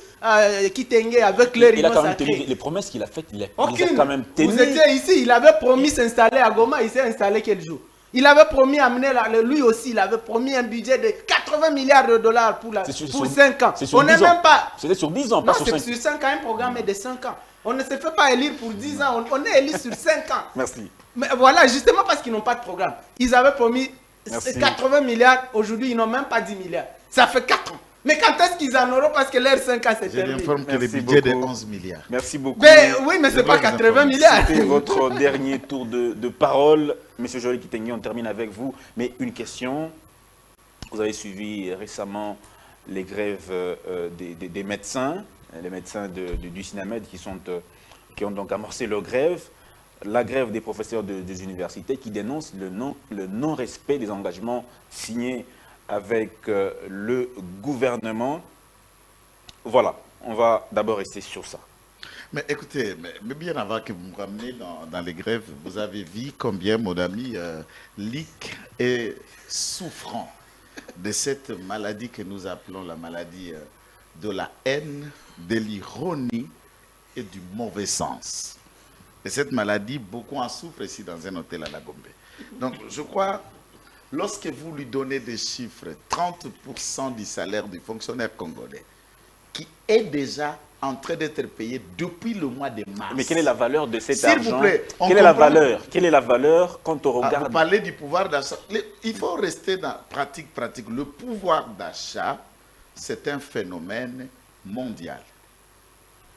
Kitenge, avec leur il a quand même sacré, tenu les promesses qu'il a faites, il a aucune. quand même tenu. Vous étiez ici, il avait promis s'installer à Goma, il s'est installé quel jour? Il avait promis amener, lui aussi, il avait promis un budget de 80 milliards de dollars pour 5 ans. On n'est même pas... C'était sur 10 ans, Non, pas sur 5 ans. c'est sur 5 ans, un programme est de 5 ans. On ne se fait pas élire pour 10 ans, on est élu sur 5 ans. Merci. Mais voilà, justement parce qu'ils n'ont pas de programme. Ils avaient promis 80 milliards, aujourd'hui ils n'ont même pas 10 milliards. Ça fait 4 ans. Mais quand est-ce qu'ils en auront? Parce que leur 5 ans c'est terminé. J'informe que le Merci budget est de beaucoup. 11 milliards. Merci beaucoup. Mais, oui, mais c'est pas 80 milliards. C'était votre dernier tour de parole. Monsieur Joël Kitenge, on termine avec vous. Mais une question. Vous avez suivi récemment les grèves des médecins, les médecins du SINAMED qui ont donc amorcé leur grève. La grève des professeurs des universités qui dénoncent le non-respect des engagements signés avec le gouvernement. Voilà, on va d'abord rester sur ça. Mais écoutez, mais bien avant que vous me rameniez dans les grèves, vous avez vu combien mon ami Lick est souffrant de cette maladie que nous appelons la maladie de la haine, de l'ironie et du mauvais sens. Et cette maladie, beaucoup en souffrent ici dans un hôtel à la Gombe. Donc, je crois, lorsque vous lui donnez des chiffres, 30% du salaire du fonctionnaire congolais, qui est déjà en train d'être payé depuis le mois de mars. Mais quelle est la valeur de cet S'il argent? vous plaît, Quelle est la valeur quand on regarde? Vous parlez du pouvoir d'achat. Il faut rester dans pratique. Le pouvoir d'achat, c'est un phénomène mondial.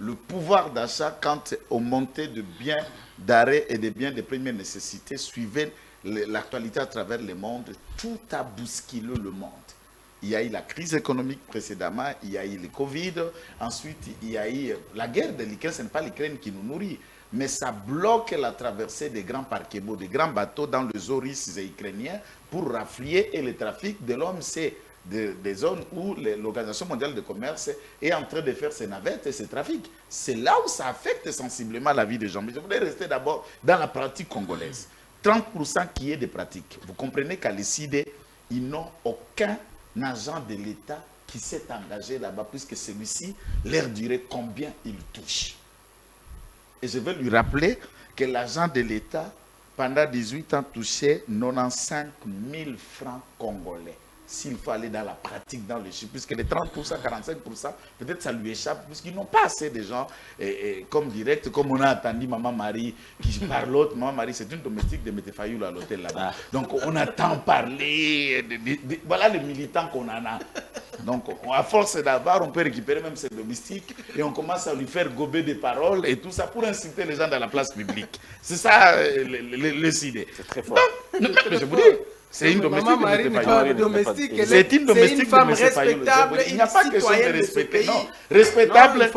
Le pouvoir d'achat, quand on montait de biens d'arrêt et de biens de première nécessité, suivait l'actualité à travers le monde, tout a bousculé le monde. Il y a eu la crise économique précédemment, il y a eu le Covid, ensuite il y a eu la guerre de l'Ukraine, ce n'est pas l'Ukraine qui nous nourrit, mais ça bloque la traversée des grands paquebots, des grands bateaux dans les eaux russes et ukrainiens pour raffier, et le trafic de l'homme, c'est des zones où l'Organisation mondiale du commerce est en train de faire ses navettes et ses trafics. C'est là où ça affecte sensiblement la vie des gens. Mais je voudrais rester d'abord dans la pratique congolaise. 30% qui est des pratiques. Vous comprenez qu'à l'ICID, ils n'ont aucun agent de l'État qui s'est engagé là-bas, puisque celui-ci leur dirait combien il touche. Et je vais lui rappeler que l'agent de l'État, pendant 18 ans, touchait 95 000 francs congolais. S'il faut aller dans la pratique, dans les chiffres, puisque les 30%, 45%, peut-être ça lui échappe, puisqu'ils n'ont pas assez de gens comme direct, comme on a entendu Maman Marie qui parle l'autre. Maman Marie, c'est une domestique de Météfayoul à l'hôtel là-bas. Ah. Donc on attend parler, voilà les militants qu'on en a. Donc à force d'avoir, on peut récupérer même ces domestiques et on commence à lui faire gober des paroles et tout ça pour inciter les gens dans la place publique. C'est ça les idées. C'est très fort. Donc, mais je vous dis, c'est une domestique Marie n'est pas domestique, c'est une domestique une femme respectable. Il n'y a pas question de respecter. Non, respectable,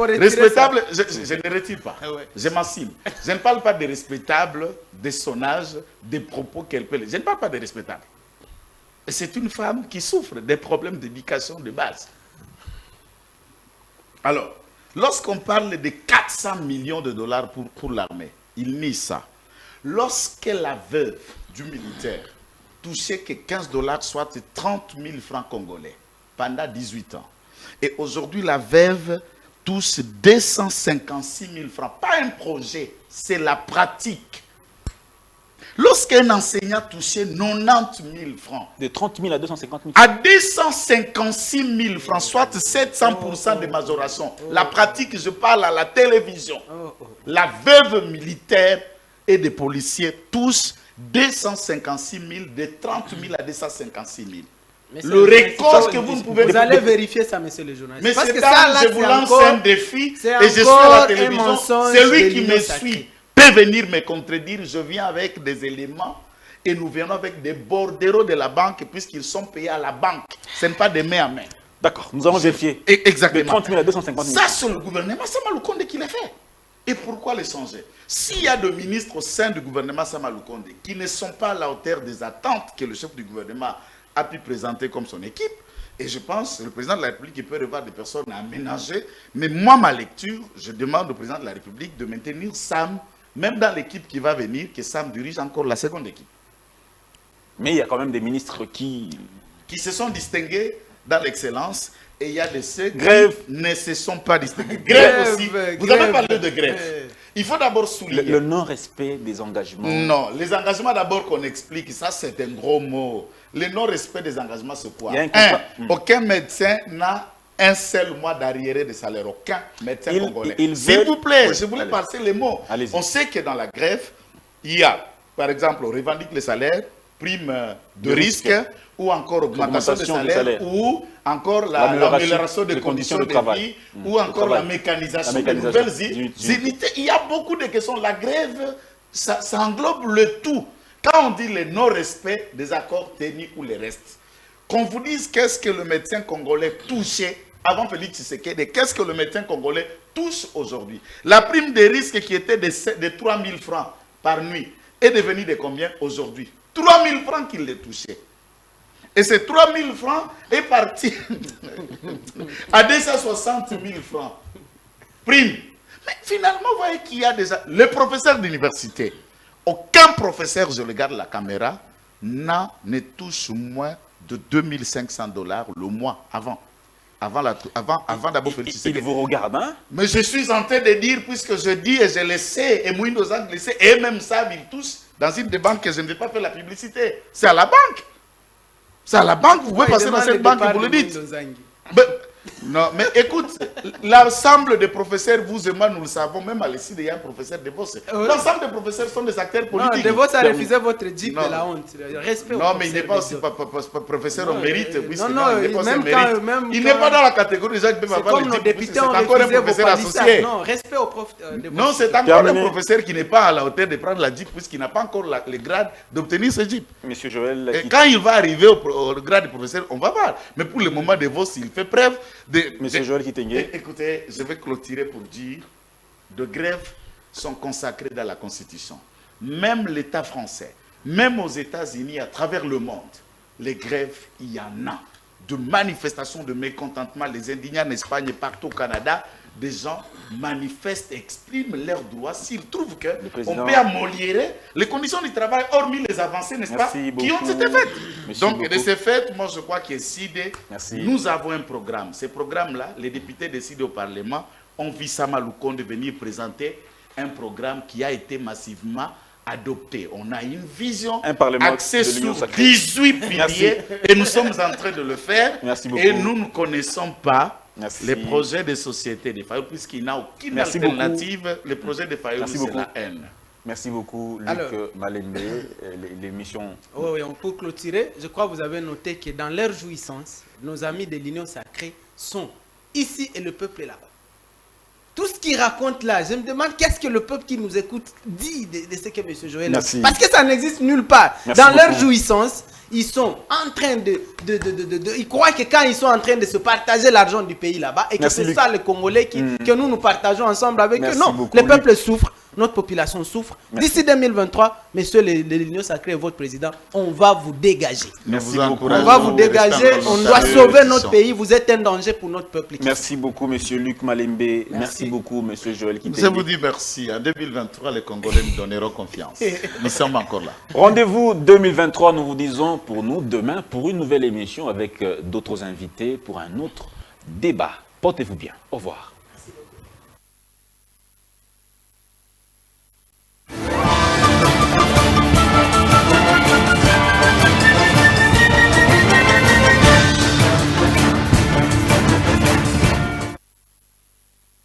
je ne retire pas. Je m'assime. Je ne parle pas de respectable, de son âge, des propos qu'elle peut. Je ne parle pas de respectable. C'est une femme qui souffre des problèmes d'éducation de base. Alors, lorsqu'on parle de 400 millions de dollars pour l'armée, il nie ça. Lorsque la veuve du militaire touchait que 15 dollars, soit 30 000 francs congolais, pendant 18 ans. Et aujourd'hui, la veuve touche 256 000 francs. Pas un projet, c'est la pratique. Lorsqu'un enseignant touchait 90 000 francs, de 30 000 à 250 000 à 256 000 francs, soit 700% de majoration. La pratique, je parle à la télévision. La veuve militaire et des policiers touchent 256 000, de 30 000 à 256 000. Le record que vous ne pouvez... Vous allez vérifier ça, monsieur le journaliste. Mais parce c'est que ça, là, je vous lance un défi et je suis à la télévision. Celui qui me suit peut venir me contredire. Je viens avec des éléments et nous venons avec des bordereaux de la banque puisqu'ils sont payés à la banque. Ce n'est pas de main à main. D'accord, nous allons vérifier. Exactement. De 30 000 à 250 000. Ça, c'est le gouvernement Samaloukonde qui l'a fait. Et pourquoi les changer? S'il y a des ministres au sein du gouvernement Samaloukonde qui ne sont pas à la hauteur des attentes que le chef du gouvernement a pu présenter comme son équipe, et je pense que le président de la République peut revoir des personnes à aménager, mais moi, ma lecture, je demande au président de la République de maintenir Sam, même dans l'équipe qui va venir, que Sam dirige encore la seconde équipe. Mais il y a quand même des ministres qui se sont distingués dans l'excellence. Et il y a de ceux Grève. qui ne se sont pas distingués. Grève aussi. Vous avez parlé de grève. Il faut d'abord souligner. le non-respect des engagements. Non, les engagements d'abord qu'on explique, ça c'est un gros mot. Le non-respect des engagements, c'est quoi? Il y a un contrat. Aucun médecin n'a un seul mois d'arriéré de salaire. Aucun médecin congolais. S'il vous plaît, je voulais passer les mots. On sait que dans la grève, il y a, par exemple, on revendique les salaires, prime de risque, ou encore augmentation des salaires, ou encore l'amélioration des conditions de travail, ou encore la mécanisation de nouvelles unités. Il y a beaucoup de questions. La grève, ça englobe le tout. Quand on dit le non-respect des accords tenus ou les restes, qu'on vous dise qu'est-ce que le médecin congolais touchait avant Félix Tshisekedi, qu'est-ce que le médecin congolais touche aujourd'hui? La prime de risque qui était de 3 000 francs par nuit est devenue de combien aujourd'hui? 3 000 francs qu'il les touchait. Et ces 3 000 francs est parti à 260 000 francs. Prime. Mais finalement, vous voyez qu'il y a déjà... Les professeurs d'université, aucun professeur, je regarde la caméra, ne touche moins de 2 500 $ le mois avant d'abord Félix Tshisekedi. Il vous regarde, hein? Mais je suis en train de dire, puisque je dis et je le sais, et Moïse Ozang le sait, et même ça, ils tous dans une des banques que je ne vais pas faire la publicité. C'est à la banque. C'est à la banque, vous pouvez passer dans cette banque et vous le dites. Non, mais écoute, l'ensemble des professeurs, vous et moi, nous le savons, même à l'ESID, il y a un professeur de Vos. L'ensemble des professeurs sont des acteurs politiques. Non, de Vos a refusé votre DIP de la honte. Respect non, mais il n'est pas aussi professeur au mérite. Non, il n'est pas dans la catégorie des gens qui peuvent avoir le DIP. C'est encore un professeur associé. Non, respect au prof. Non, c'est encore un professeur qui n'est pas à la hauteur de prendre la DIP puisqu'il n'a pas encore le grade d'obtenir ce DIP. Monsieur Joël. Et quand il va arriver au grade de professeur, on va voir. Mais pour le moment, de Vos, il fait preuve Monsieur Joël Kitenge. Écoutez, je vais clôturer pour dire, de grèves sont consacrées dans la Constitution. Même l'État français, même aux États-Unis, à travers le monde, les grèves, il y en a. De manifestations, de mécontentement, les indignés en Espagne et partout au Canada, des gens manifestent, expriment leurs droits s'ils trouvent qu'on peut améliorer les conditions du travail, hormis les avancées, n'est-ce pas, qui ont été faites. Donc, de ces faits, moi, je crois que SIDE, nous avons un programme. Ce programme-là, les députés de SIDE au Parlement ont vu Sama Lukonde venir présenter un programme qui a été massivement adopté. On a une vision axée sur 18 piliers et nous sommes en train de le faire. Et nous ne connaissons pas les projets de société de Fayoulou, puisqu'il n'y a aucune alternative. Les projets de Fayoulou, c'est la haine. Merci beaucoup, Luc Malembe. L'émission. Oui, on peut clôturer. Je crois que vous avez noté que dans leur jouissance, nos amis de l'Union sacrée sont ici et le peuple est là-bas. Tout ce qu'ils racontent là, je me demande qu'est-ce que le peuple qui nous écoute dit de ce que M. Joël a dit. Parce que ça n'existe nulle part. Dans leur jouissance, ils sont en train ils croient que quand ils sont en train de se partager l'argent du pays là-bas, et que c'est ça les Congolais que nous partageons ensemble avec eux. Non, le peuple souffre, notre population souffre. D'ici 2023, messieurs l'Union sacrée et votre président, on va vous dégager. Merci beaucoup. On va vous dégager, on doit sauver notre pays. Vous êtes un danger pour notre peuple. Merci beaucoup, monsieur Luc Malembe. Merci beaucoup, monsieur Joël Kitenge. Je vous dis merci. En 2023, les Congolais nous donneront confiance. Nous sommes encore là. Rendez-vous 2023, nous vous disons pour nous demain pour une nouvelle émission avec d'autres invités pour un autre débat. Portez-vous bien. Au revoir.